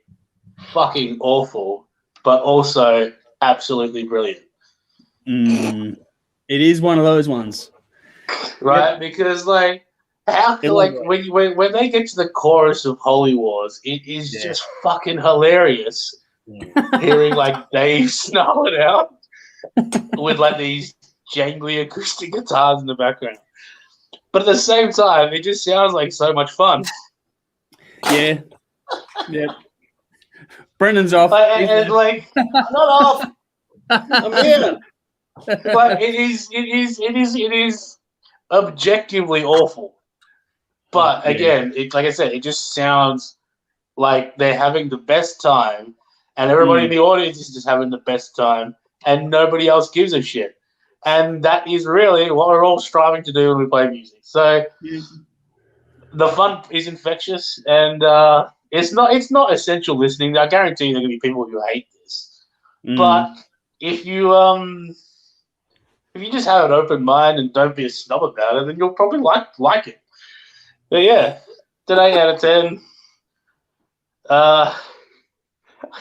fucking awful, but also absolutely brilliant. It is one of those ones, right? Yep. Because like. How like when they get to the chorus of Holy Wars, it is just fucking hilarious. Hearing like Dave snarl it out with like these jangly acoustic guitars in the background, but at the same time, it just sounds like so much fun. Yeah. Brendan's off. And like, I'm not off. I'm here. But it is objectively awful. But again, like I said, it just sounds like they're having the best time, and everybody in the audience is just having the best time, and nobody else gives a shit. And that is really what we're all striving to do when we play music. So the fun is infectious, and it's not essential listening. I guarantee you there are going to be people who hate this. But if you just have an open mind and don't be a snob about it, then you'll probably like it. But yeah, it's an 8 out of 10. I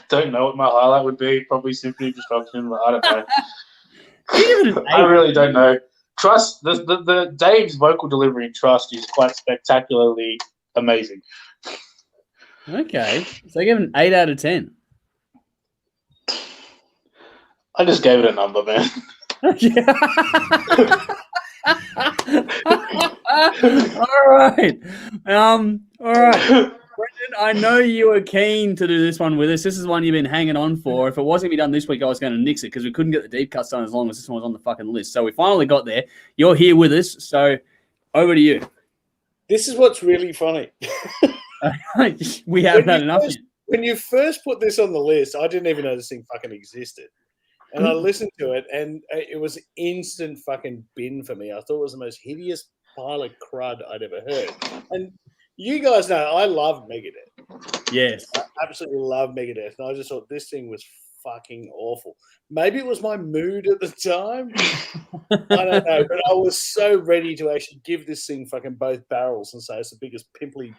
don't know what my highlight would be. Probably Symphony of Destruction, but I don't know. I really don't know. Trust, the Dave's vocal delivery in Trust is quite spectacularly amazing. Okay, so I give it an 8 out of 10. I just gave it a number, man. All right. All right. Brendan, I know you were keen to do this one with us. This is one you've been hanging on for. If it wasn't going to be done this week, I was going to nix it because we couldn't get the deep cuts done as long as this one was on the fucking list. So we finally got there. You're here with us. So over to you. This is what's really funny. We haven't had enough yet. When you first put this on the list, I didn't even know this thing fucking existed. And I listened to it, and it was instant fucking bin for me. I thought it was the most hideous pile of crud I'd ever heard. And you guys know I love Megadeth. Yes. I absolutely love Megadeth. And I just thought this thing was fucking awful. Maybe it was my mood at the time. I don't know. But I was so ready to actually give this thing fucking both barrels and say it's the biggest pimply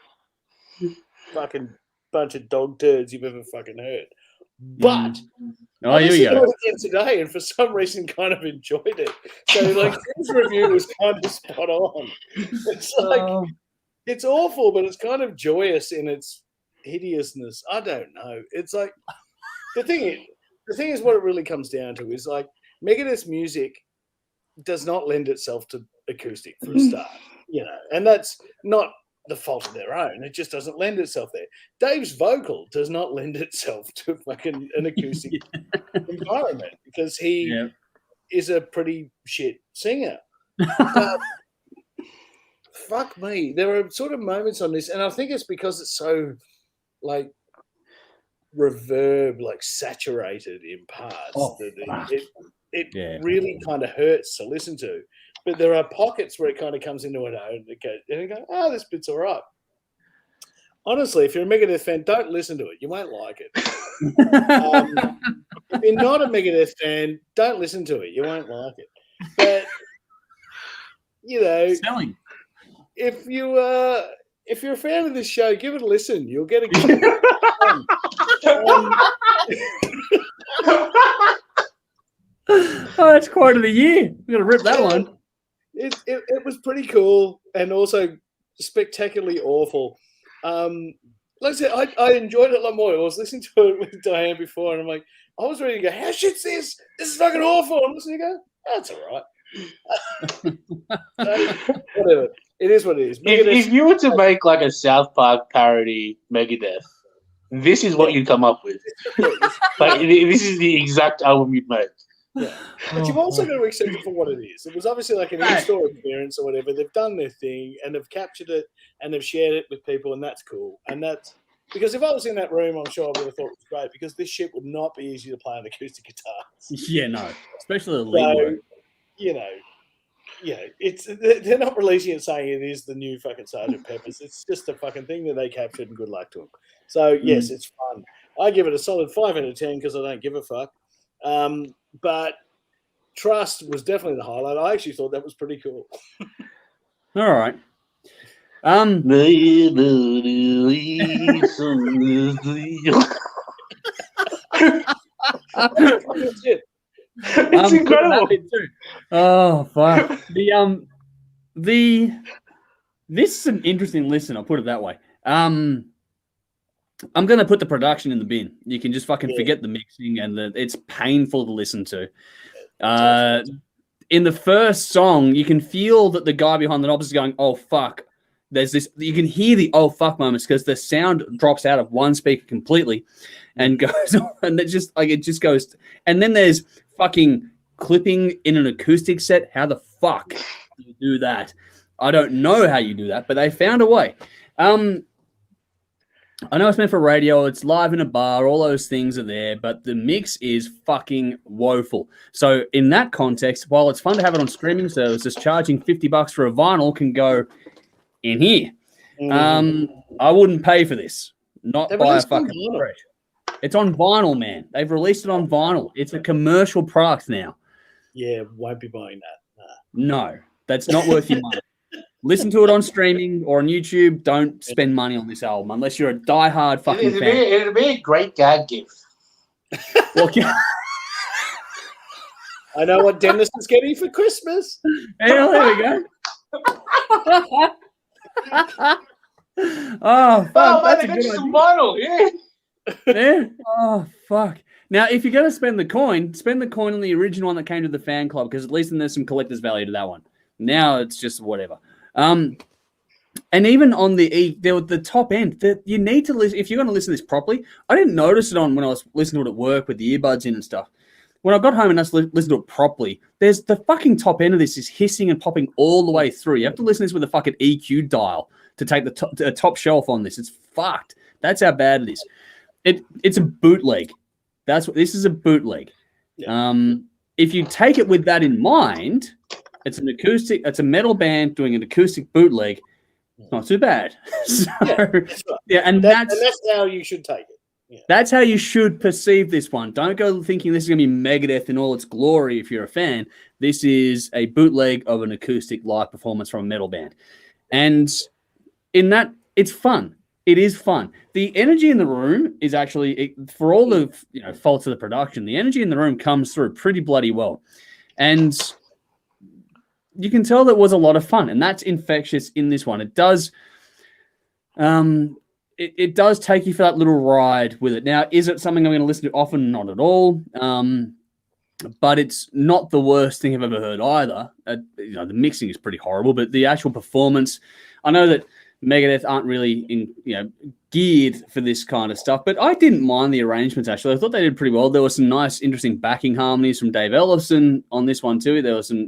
fucking bunch of dog turds you've ever fucking heard. But I listened to it again today, and for some reason, kind of enjoyed it. So, like, this review was kind of spot on. It's like it's awful, but it's kind of joyous in its hideousness. I don't know. It's like the thing is what it really comes down to is like Megadeth's music does not lend itself to acoustic for a start, and that's not the fault of their own. It just doesn't lend itself there. Dave's vocal does not lend itself to fucking an acoustic environment because he is a pretty shit singer. But fuck me. There are sort of moments on this, and I think it's because it's so like reverb, like saturated in parts that it really kind of hurts to listen to. But there are pockets where it kind of comes into it and you go, oh, this bit's all right. Honestly, if you're a Megadeth fan, don't listen to it. You won't like it. If you're not a Megadeth fan, don't listen to it. You won't like it. But, Selling. If you're a fan of this show, give it a listen. You'll get a good Oh, that's quote of the year. We're going to rip that one. It was pretty cool and also spectacularly awful. Like I said, I enjoyed it a lot more. I was listening to it with Diane before, and I'm like, I was ready to go, how shit's this? This is fucking awful. I'm listening to go, that's all right. So, whatever. It is what it is. If you were to make like a South Park parody Megadeth, this is what you'd come up with. Like, this is the exact album you'd make. Yeah. But you've also got to accept it for what it is. It was obviously like an in-store experience or whatever. They've done their thing and they've captured it and they've shared it with people, and that's cool. And that's because if I was in that room, I'm sure I would have thought it was great because this shit would not be easy to play on acoustic guitars. Yeah, no, especially the lead work. They're not releasing it saying it is the new fucking Sgt. Pepper's. It's just a fucking thing that they captured, and good luck to them. So yes, it's fun. I give it a solid 5 out of 10 because I don't give a fuck. But Trust was definitely the highlight. I actually thought that was pretty cool. All right. That's it. It's incredible. Oh fuck. This is an interesting listen, I'll put it that way. I'm gonna put the production in the bin. You can just fucking forget the mixing, and it's painful to listen to. In the first song, you can feel that the guy behind the knobs is going, "Oh fuck." There's this. You can hear the "oh fuck" moments because the sound drops out of one speaker completely, and goes on, and it just goes. And then there's fucking clipping in an acoustic set. How the fuck do you do that? I don't know how you do that, but they found a way. I know it's meant for radio, it's live in a bar, all those things are there, but the mix is fucking woeful. So in that context, while it's fun to have it on streaming services, charging $50 for a vinyl can go in here. I wouldn't pay for this. Not by a fucking fresh. It's on vinyl, man. They've released it on vinyl. It's a commercial product now. Yeah, won't be buying that. No, that's not worth your money. Listen to it on streaming or on YouTube. Don't spend money on this album unless you're a diehard fucking fan. It'd be a great gag gift. Well, I know what Dennis is getting for Christmas. Hell, there we go. Oh, fuck. Oh, man, that's they got a you good some idea. vinyl, yeah. Yeah? Oh, fuck. Now, if you're going to spend the coin on the original one that came to the fan club, because at least then there's some collector's value to that one. Now it's just whatever. And even on the top end, that you need to listen if you're going to listen to this properly. I didn't notice it on when I was listening to it at work with the earbuds in and stuff. When I got home and I listened to it properly, there's the fucking top end of this is hissing and popping all the way through. You have to listen to this with a fucking EQ dial to take the top shelf on this. It's fucked. That's how bad it is. It's a bootleg. That's what this is, a bootleg. Yeah. If you take it with that in mind, it's an acoustic. It's a metal band doing an acoustic bootleg. It's not too bad. So, yeah, and that's how you should take it. Yeah. That's how you should perceive this one. Don't go thinking this is going to be Megadeth in all its glory if you're a fan. This is a bootleg of an acoustic live performance from a metal band. And in that, it's fun. It is fun. The energy in the room is actually, for all the faults of the production, the energy in the room comes through pretty bloody well. And you can tell that was a lot of fun. And that's infectious in this one. It does... It does take you for that little ride with it. Now, is it something I'm going to listen to often? Not at all. But it's not the worst thing I've ever heard either. The mixing is pretty horrible, but the actual performance, I know that Megadeth aren't really geared for this kind of stuff, but I didn't mind the arrangements, actually. I thought they did pretty well. There were some nice, interesting backing harmonies from Dave Ellefson on this one too. There was some,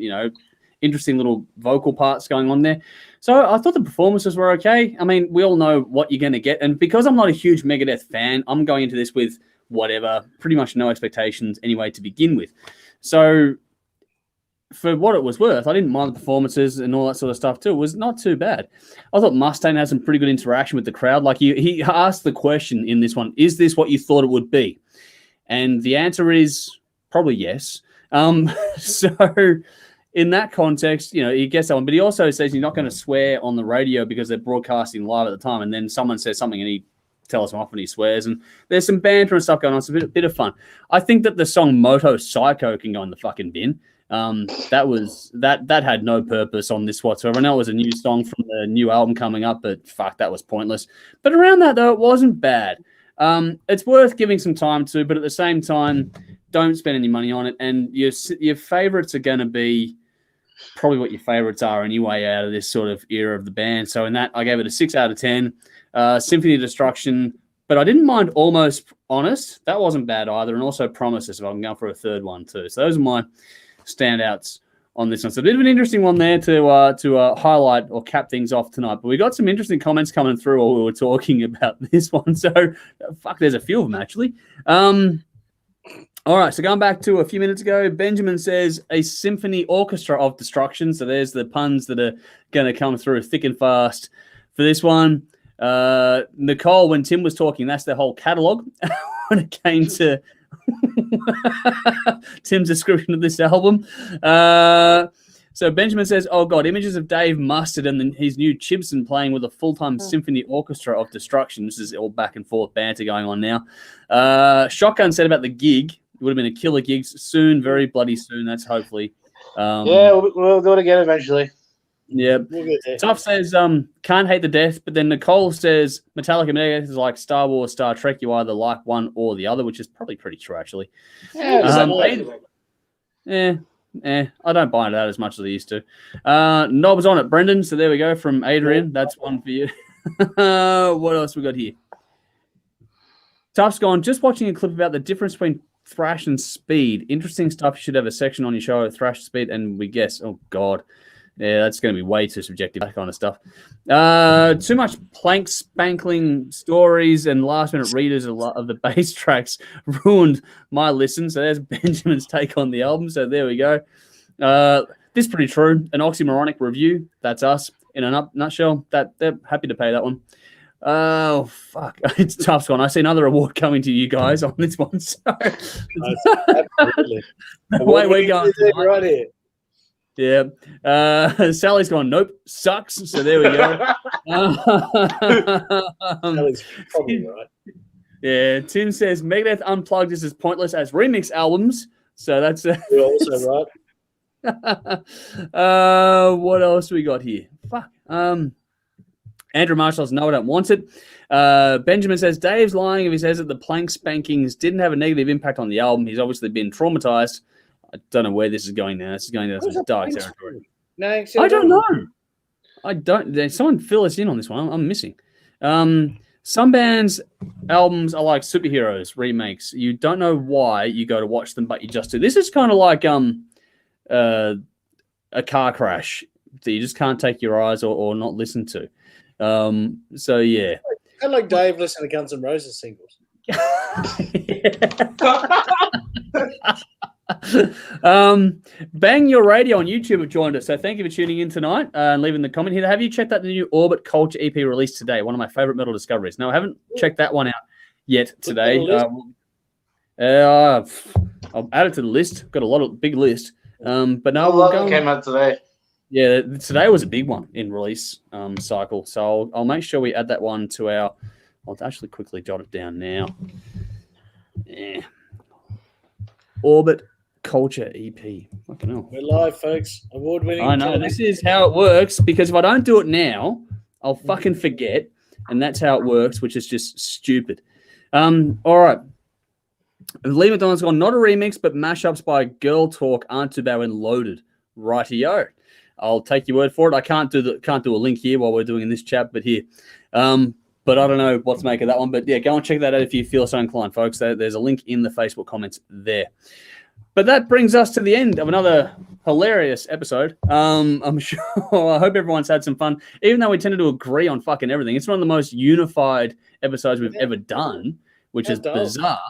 interesting little vocal parts going on there. So I thought the performances were okay. I mean, we all know what you're going to get. And because I'm not a huge Megadeth fan, I'm going into this with whatever, pretty much no expectations anyway to begin with. So for what it was worth, I didn't mind the performances and all that sort of stuff too. It was not too bad. I thought Mustaine had some pretty good interaction with the crowd. Like he asked the question in this one, is this what you thought it would be? And the answer is probably yes. So... in that context, he gets that one. But he also says he's not going to swear on the radio because they're broadcasting live at the time. And then someone says something and he tells him off and he swears. And there's some banter and stuff going on. It's a bit of fun. I think that the song Moto Psycho can go in the fucking bin. That had no purpose on this whatsoever. I know it was a new song from the new album coming up, but fuck, that was pointless. But around that, though, it wasn't bad. It's worth giving some time to, but at the same time, don't spend any money on it. And your favorites are going to be probably what your favorites are anyway out of this sort of era of the band. So in that, I gave it a 6 out of 10. Symphony of Destruction, but I didn't mind Almost Honest. That wasn't bad either. And also Promises, if I can go for a third one too. So those are my standouts on this one. So a bit of an interesting one there to highlight or cap things off tonight. But we got some interesting comments coming through while we were talking about this one. So fuck, there's a few of them actually. All right, so going back to a few minutes ago, Benjamin says a symphony orchestra of destruction. So there's the puns that are going to come through thick and fast for this one. Nicole, when Tim was talking, that's their whole catalogue when it came to Tim's description of this album. So Benjamin says, oh, God, images of Dave Mustard and then his new Chibson playing with a full-time symphony orchestra of destruction. This is all back and forth banter going on now. Shotgun said about the gig. It would have been a killer gig soon, very bloody soon. That's hopefully. Yeah, we'll do it again eventually. Yeah. Tough says, can't hate the death, but then Nicole says Metallica Megadeth is like Star Wars, Star Trek. You either like one or the other, which is probably pretty true, actually. Yeah, I don't buy into that as much as I used to. Knobs on it, Brendan. So there we go from Adrian. That's one for you. What else we got here? Tough's gone. Just watching a clip about the difference between thrash and speed. Interesting stuff. You should have a section on your show of thrash, speed, and we guess. Oh, God. Yeah, that's going to be way too subjective, that kind of stuff. Too much plank spankling stories and last-minute readers of the bass tracks ruined my listen. So there's Benjamin's take on the album. So there we go. This is pretty true. An oxymoronic review. That's us. In a nutshell, they're happy to pay that one. Oh, fuck. It's a tough one. I see another award coming to you guys on this one. So. Absolutely. Away we're going. Right here. Yeah. Sally's gone, nope, sucks. So there we go. Sally's probably right. Yeah. Tim says Megadeth Unplugged is as pointless as remix albums. So that's You're also right. What else we got here? Fuck. Andrew Marshall says, no, I don't want it. Benjamin says, Dave's lying if he says that the plank spankings didn't have a negative impact on the album. He's obviously been traumatized. I don't know where this is going now. This is going down some dark territory. No, I don't know. I don't. Someone fill us in on this one. I'm missing. Some bands' albums are like superheroes remakes. You don't know why you go to watch them, but you just do. This is kind of like a car crash that you just can't take your eyes or not listen to. So yeah. Kind of like Dave listening to Guns N' Roses singles. Bang Your Radio on YouTube have joined us, so thank you for tuning in tonight and leaving the comment here. Have you checked out the new Orbit Culture EP released today? One of my favorite metal discoveries. No, I haven't checked that one out yet today. I'll add it to the list. Got a big list. But no, we'll go. Came out today. Yeah, today was a big one in release cycle. So I'll make sure we add that one to our. I'll actually quickly jot it down now. Yeah. Orbit Culture EP. Fucking hell. We're live, folks. Award-winning. I know. This is how it works, because if I don't do it now, I'll fucking forget. And that's how it works, which is just stupid. All right. Lee McDonald's gone, not a remix, but mashups by Girl Talk aren't too bad when loaded. Rightio. I'll take your word for it. I can't do a link here while we're doing in this chat, but here. But I don't know what to make of that one. But yeah, go and check that out if you feel so inclined, folks. There's a link in the Facebook comments there. But that brings us to the end of another hilarious episode. I'm sure. I hope everyone's had some fun, even though we tended to agree on fucking everything. It's one of the most unified episodes we've ever done, which is bizarre.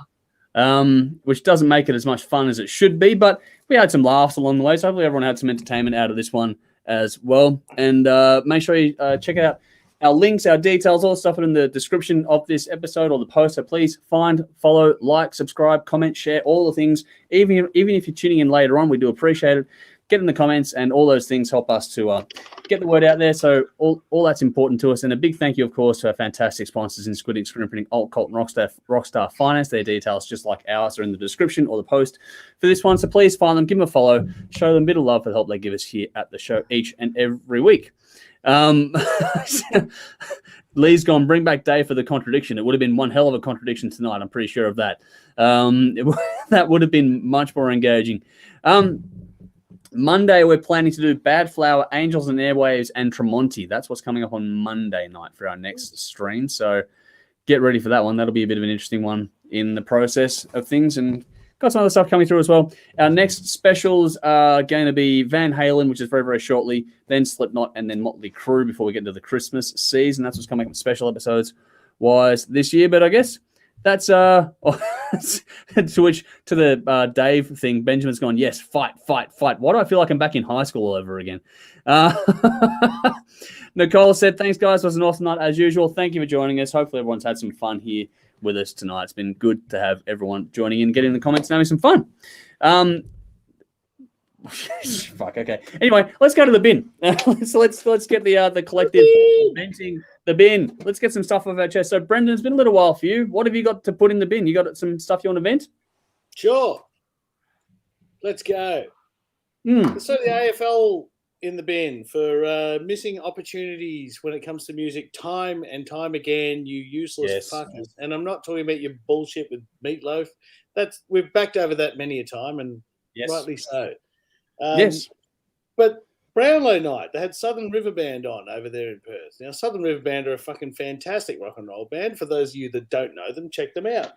Which doesn't make it as much fun as it should be, but we had some laughs along the way, so hopefully everyone had some entertainment out of this one as well. And make sure you check out our links, our details, all the stuff in the description of this episode or the post. So please find, follow, like, subscribe, comment, share, all the things. Even if you're tuning in later on, we do appreciate it. Get in the comments, and all those things help us to get the word out there. So all that's important to us. And a big thank you, of course, to our fantastic sponsors in Screen Printing, Alt Cult, and Rockstar Finance. Their details, just like ours, are in the description or the post for this one. So please find them, give them a follow, show them a bit of love for the help they give us here at the show each and every week. Lee's gone, bring back Dave for the contradiction. It would have been one hell of a contradiction tonight. I'm pretty sure of that. That would have been much more engaging. Monday, we're planning to do Bad Flower, Angels and Airwaves, and Tremonti. That's what's coming up on Monday night for our next stream. So get ready for that one. That'll be a bit of an interesting one in the process of things. And got some other stuff coming through as well. Our next specials are going to be Van Halen, which is very, very shortly, then Slipknot, and then Motley Crue before we get into the Christmas season. That's what's coming up special episodes-wise this year. But I guess that's to the Dave thing. Benjamin's gone, yes, fight. Why do I feel like I'm back in high school all over again? Nicole said, thanks, guys. It was an awesome night as usual. Thank you for joining us. Hopefully everyone's had some fun here with us tonight. It's been good to have everyone joining in, getting in the comments and having some fun. Fuck, okay. Anyway, let's go to the bin. So let's get the collective venting the bin. Let's get some stuff off our chest. So Brendan, it's been a little while for you. What have you got to put in the bin? You got some stuff you want to vent? Sure. Let's go. So the AFL in the bin for missing opportunities when it comes to music, time and time again, you useless fuckers. And I'm not talking about your bullshit with Meatloaf. We've backed over that many a time, and rightly so. But Brownlow night, they had Southern River Band on over there in Perth. Now, Southern River Band are a fucking fantastic rock and roll band. For those of you that don't know them, check them out.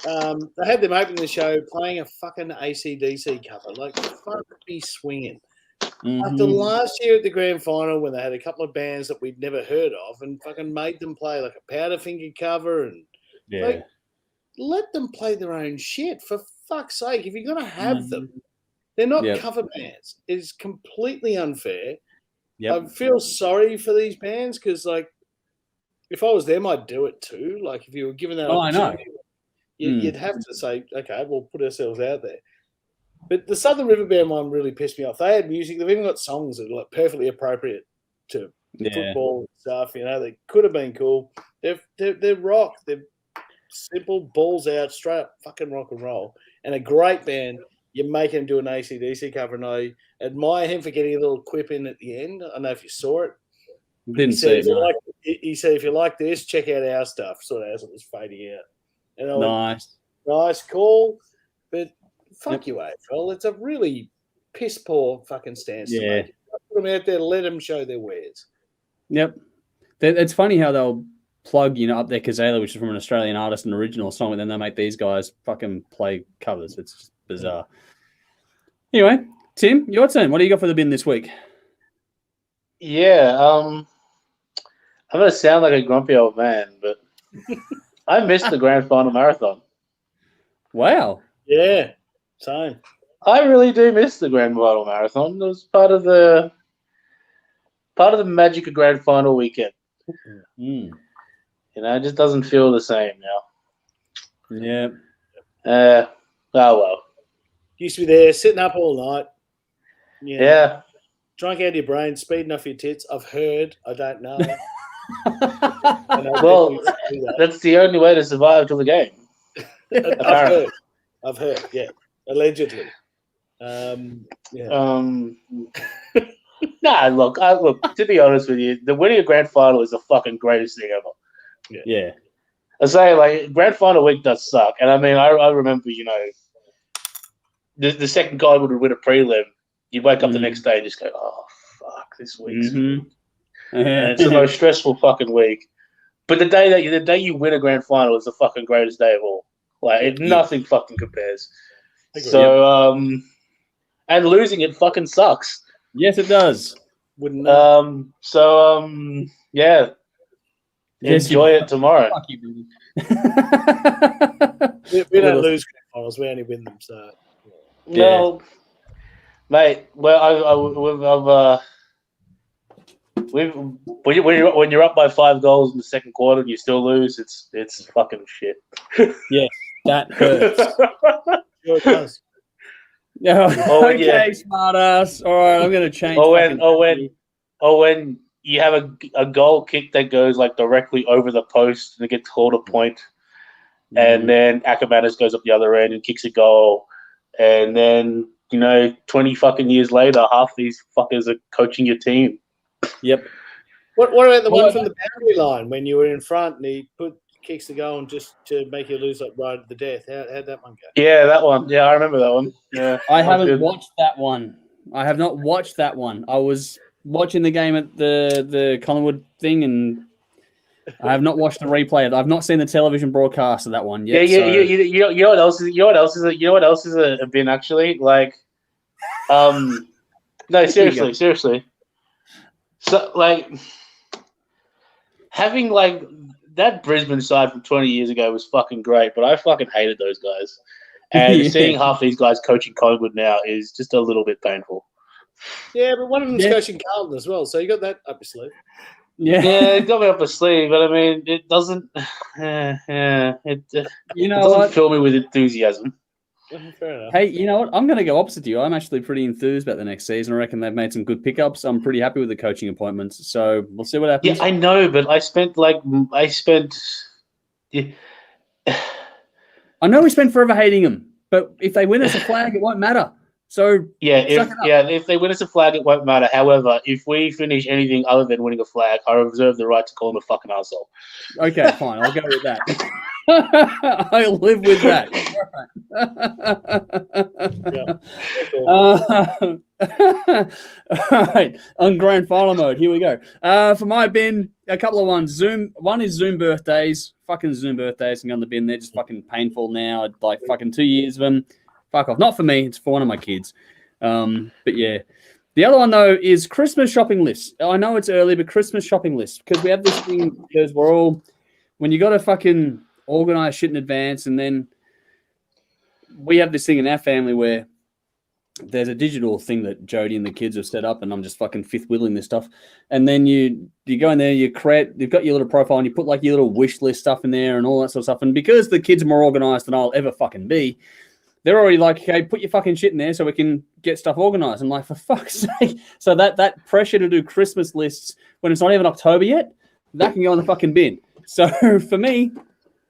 They had them opening the show playing a fucking AC/DC cover. Like, fuck me swinging. After last year at the grand final, when they had a couple of bands that we'd never heard of and fucking made them play like a Powderfinger cover, and like, let them play their own shit, for fuck's sake. If you're going to have them, they're not cover bands. It's completely unfair. I feel sorry for these bands because, like, if I was them, I'd do it too. Like, if you were given that opportunity, you'd have to say, okay, we'll put ourselves out there. But the Southern River Band one really pissed me off. They had music. They've even got songs that are like perfectly appropriate to football and stuff. You know, they could have been cool. They're rock. They're simple, balls out, straight up fucking rock and roll. And a great band. You make him do an AC/DC cover, and I admire him for getting a little quip in at the end. I don't know if you saw it. Didn't see it. He said, if you like this, check out our stuff, sort of as it was fading out. And I went, nice call. But fuck you, AFL. It's a really piss poor fucking stance to make. Put them out there, let them show their wares. Yep. It's funny how they'll plug, up their Kazela, which is from an Australian artist, an original song, and then they make these guys fucking play covers. It's just bizarre. Anyway, Tim, your turn. What do you got for the bin this week? Yeah, I'm gonna sound like a grumpy old man, but I missed the grand final marathon. Wow. Yeah, same. I really do miss the grand final marathon. It was part of the magic of grand final weekend. Mm. It just doesn't feel the same now. Yeah. Oh well. Used to be there, sitting up all night. Yeah. Drunk out of your brain, speeding off your tits. I've heard. I don't know. Well, that's the only way to survive till the game. I've heard. Yeah, allegedly. Nah, look. To be honest with you, the winning a grand final is the fucking greatest thing ever. Yeah. I say, like, grand final week does suck, and I mean, I remember, the second guy would win a prelim. You'd wake up the next day and just go, oh fuck, this week's. And it's the most stressful fucking week. But the day you win a grand final is the fucking greatest day of all. Like, nothing fucking compares. So, and losing it fucking sucks. Yes, it does. Yeah. Enjoy it tomorrow. Fuck you, baby. we don't lose grand finals. We only win them. So, no, mate. Well, when you're up by 5 goals in the second quarter and you still lose, it's fucking shit. Yes, that hurts. Sure it does. Okay, smartass. All right, I'm going to change. When you have a goal kick that goes like directly over the post and it gets called a point, and then Ackermanis goes up the other end and kicks a goal, and then 20 fucking years later, half these fuckers are coaching your team. Yep. What about the one from the boundary line when you were in front and he kicks the goal and just to make you lose like right at the death? How'd that one go? Yeah, that one. Yeah, I remember that one. Yeah, I haven't watched that one. I have not watched that one. I was watching the game at the Collingwood thing, and I have not watched the replay. I've not seen the television broadcast of that one yet. Yeah. You know what else is? You know what else is a bin actually? Like, no, seriously. So like, having like that Brisbane side from 20 years ago was fucking great, but I fucking hated those guys. And seeing half these guys coaching Collingwood now is just a little bit painful. Yeah, but one of them's coaching Carlton as well, so you got that up your sleeve. Yeah, it got me up my sleeve, but I mean, it doesn't. It doesn't fill me with enthusiasm. Fair enough. Hey, you know what? I'm going to go opposite you. I'm actually pretty enthused about the next season. I reckon they've made some good pickups. I'm pretty happy with the coaching appointments. So we'll see what happens. Yeah, I know, but I know we spent forever hating them, but if they win us a flag, it won't matter. So if they win us a flag, it won't matter. However, if we finish anything other than winning a flag, I reserve the right to call him a fucking arsehole. Okay, fine. I'll go with that. I live with that. All right, on grand final mode, here we go. For my bin, a couple of ones. One is Zoom birthdays. Fucking Zoom birthdays can go in the bin. They're just fucking painful now. Like fucking 2 years of them. Fuck off. Not for me. It's for one of my kids. But yeah. The other one, though, is Christmas shopping lists. I know it's early, but Christmas shopping lists. Because we have this thing because we're all... When you got to fucking organize shit in advance, and then we have this thing in our family where there's a digital thing that Jody and the kids have set up, and I'm just fucking fifth wheeling this stuff. And then you go in there, you've got your little profile, and you put like your little wish list stuff in there and all that sort of stuff. And because the kids are more organized than I'll ever fucking be, they're already like, okay, put your fucking shit in there so we can get stuff organized. I'm like, for fuck's sake. So that pressure to do Christmas lists when it's not even October yet, that can go in the fucking bin. So for me,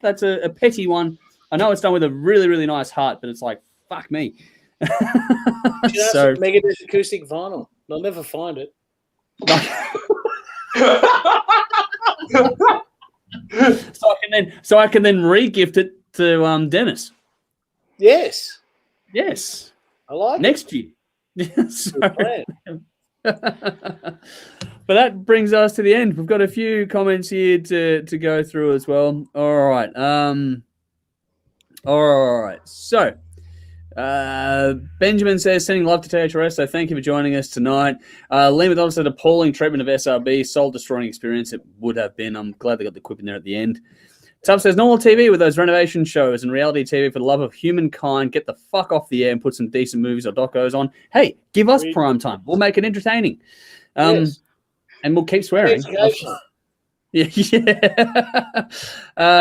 that's a petty one. I know it's done with a really, really nice heart, but it's like, fuck me. So Megadeth acoustic vinyl. They'll never find it. So I can then re-gift it to Dennis. Yes. Yes. I like next year. But that brings us to the end. We've got a few comments here to go through as well. All right. All right. So, Benjamin says, sending love to THRS, so thank you for joining us tonight. Liam McDonald said, appalling treatment of SRB, soul-destroying experience it would have been. I'm glad they got the quip in there at the end. Tubb says, normal TV with those renovation shows and reality TV for the love of humankind. Get the fuck off the air and put some decent movies or docos on. Hey, give us prime time. We'll make it entertaining. Yes. And we'll keep swearing. Yeah.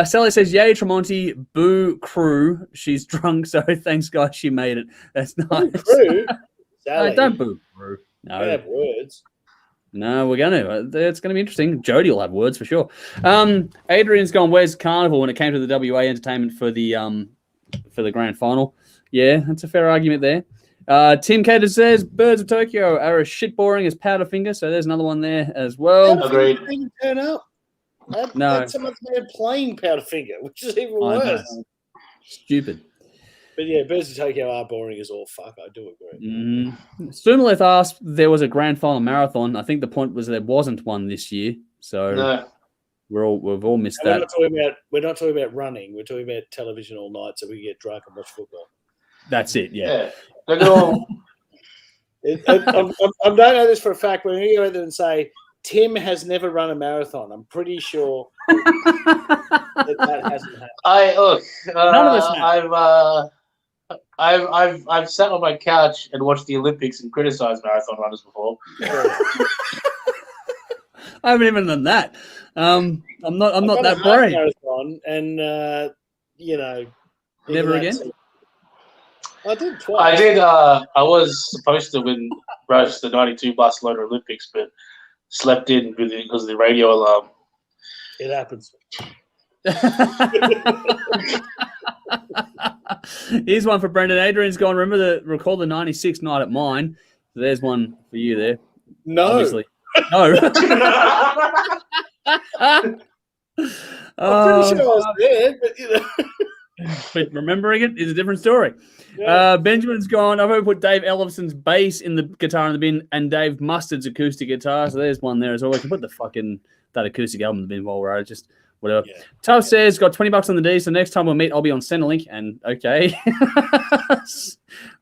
Sally says, yay, Tremonti, boo crew. She's drunk, so thanks, guys. She made it. That's nice. Crew? No, don't boo crew. No. I have words. No, we're going to. It's going to be interesting. Jody will have words for sure. Adrian's gone, where's Carnival when it came to the WA entertainment for the grand final? Yeah, that's a fair argument there. Tim Cater says, Birds of Tokyo are as shit boring as Powderfinger, so there's another one there as well. Agreed. Didn't turn up. No. Someone's there playing Powderfinger, which is even worse. Stupid. But yeah, Birds of Tokyo are boring as all fuck. I do agree. Soonerleth asked, there was a grand final marathon. I think the point was there wasn't one this year, so No. we've all missed And that. we're not talking about running. We're talking about television all night, so we can get drunk and watch football. That's it. Yeah. Look at all. I don't know this for a fact, but when you go out there and say Tim has never run a marathon, I'm pretty sure that hasn't happened. None of us have. I've sat on my couch and watched the Olympics and criticized marathon runners before. I haven't even done that. I'm not that I've brave. marathon, and Never again. I did twice. I did. I was supposed to win Rush the '92 Barcelona Olympics, but slept in because of the radio alarm. It happens. Here's one for Brendan. Adrian's gone. Recall the '96 night at mine. So there's one for you there. No. Obviously. No. I'm pretty sure I was there, but But remembering it is a different story. Yeah. Benjamin's gone. I've ever put Dave Ellison's bass in the guitar in the bin and Dave Mustard's acoustic guitar. So there's one there as well. We can put that acoustic album in the bin while we're at it. Just whatever. Yeah. Tuff says, got $20 on the D. So next time we'll meet, I'll be on Centrelink. And okay.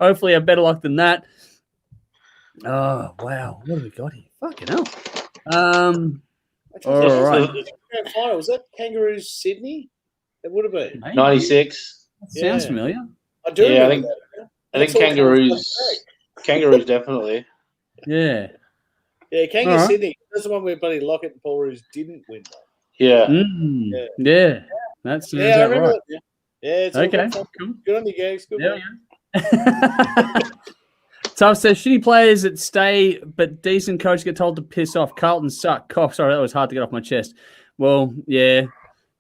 Hopefully I have better luck than that. Oh, wow. What have we got here? Fucking hell. All right. Final. Was that Kangaroos Sydney? It would have been. Maybe. 96. Sounds familiar. I do. Yeah, I think Kangaroos. Kangaroos definitely. Yeah. Yeah, Kangaroos Sydney. That's the one where Buddy Lockett and Paul Roos didn't win. Yeah. Yeah. That's I remember right. that. Yeah, it's okay. Cool. Good on you, guys. Good. Yeah. Tuff says, shitty players that stay, but decent coach get told to piss off. Carlton suck. Cough. Sorry, that was hard to get off my chest. Well, yeah.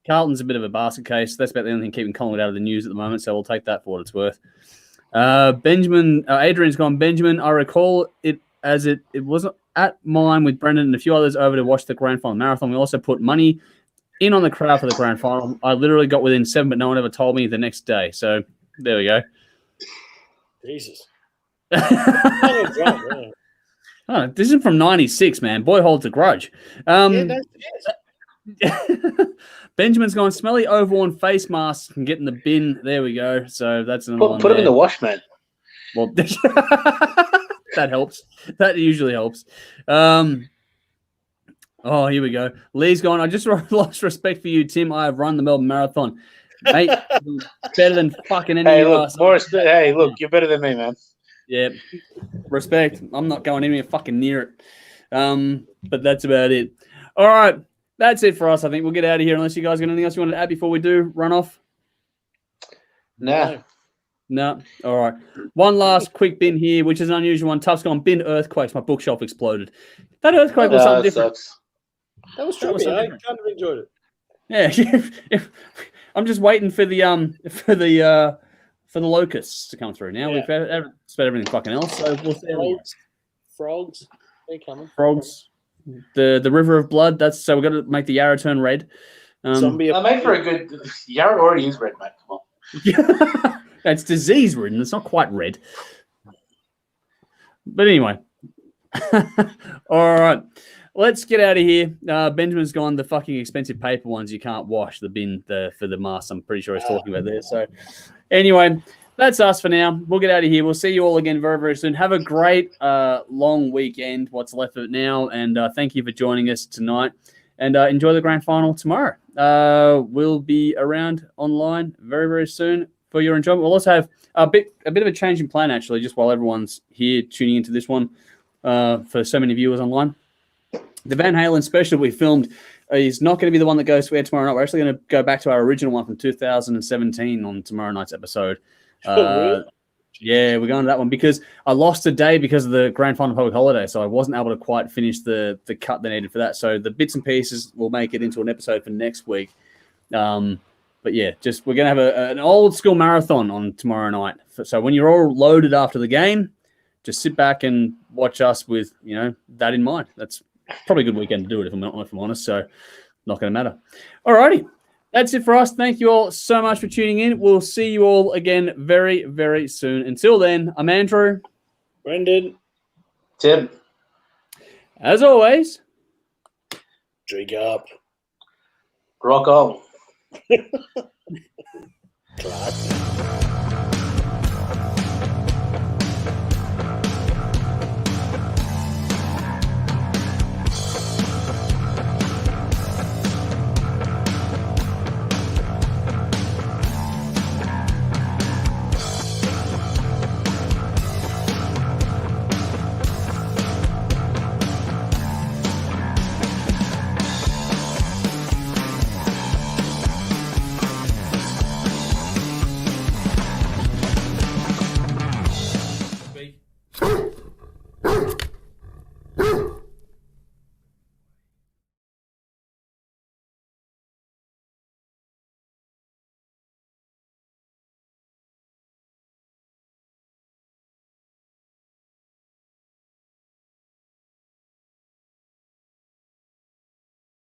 Carlton's a bit of a basket case. That's about the only thing keeping Collingwood out of the news at the moment, so we'll take that for what it's worth. Adrian's gone, Benjamin, I recall it as it wasn't at mine with Brendan and a few others over to watch the grand final marathon. We also put money in on the crowd for the grand final. I literally got within 7, but no one ever told me the next day. So there we go. Jesus. Oh, this isn't from 96, man. Boy holds a grudge. Benjamin's gone, smelly overworn face masks can get in the bin. There we go. So that's another one. Put them in the wash, man. Well, that helps. That usually helps. Oh, here we go. Lee's gone, I just lost respect for you, Tim. I have run the Melbourne Marathon. Mate, better than fucking any of us. Hey, look, you're better than me, man. Yeah. Respect. I'm not going anywhere fucking near it. But that's about it. All right. That's it for us, I think. We'll get out of here unless you guys got anything else you want to add before we do run off. No. All right. One last quick bin here, which is an unusual one. Tuff's gone, bin earthquakes. My bookshelf exploded. That earthquake was something different. Sucks. That was trippy. I kind of enjoyed it. Yeah. I'm just waiting for the locusts to come through. Now we've had everything fucking else, so we'll see. Frogs, they're coming. Frogs. The river of blood. That's so we've got to make the Yarra turn red. Zombie. I made for a good. Yarra already is red, mate. Come on. It's disease ridden. It's not quite red. But anyway, All right. Let's get out of here. Benjamin's gone the fucking expensive paper ones you can't wash, the bin for the mask. I'm pretty sure he's talking about there. So anyway, that's us for now. We'll get out of here. We'll see you all again very, very soon. Have a great long weekend, what's left of it now. And thank you for joining us tonight. And enjoy the grand final tomorrow. We'll be around online very, very soon for your enjoyment. We'll also have a bit of a change in plan, actually, just while everyone's here tuning into this one for so many viewers online. The Van Halen special we filmed is not going to be the one that goes to air tomorrow night. We're actually going to go back to our original one from 2017 on tomorrow night's episode. Really? Yeah, we're going to that one because I lost a day because of the grand final public holiday, so I wasn't able to quite finish the cut they needed for that. So the bits and pieces will make it into an episode for next week. But yeah, we're going to have an old school marathon on tomorrow night. So when you're all loaded after the game, just sit back and watch us with that in mind. That's probably a good weekend to do it if I'm honest. So not going to matter. All righty. That's it for us. Thank you all so much for tuning in. We'll see you all again very, very soon. Until then, I'm Andrew. Brendan. Tim. As always, Drink up. Rock on. Class.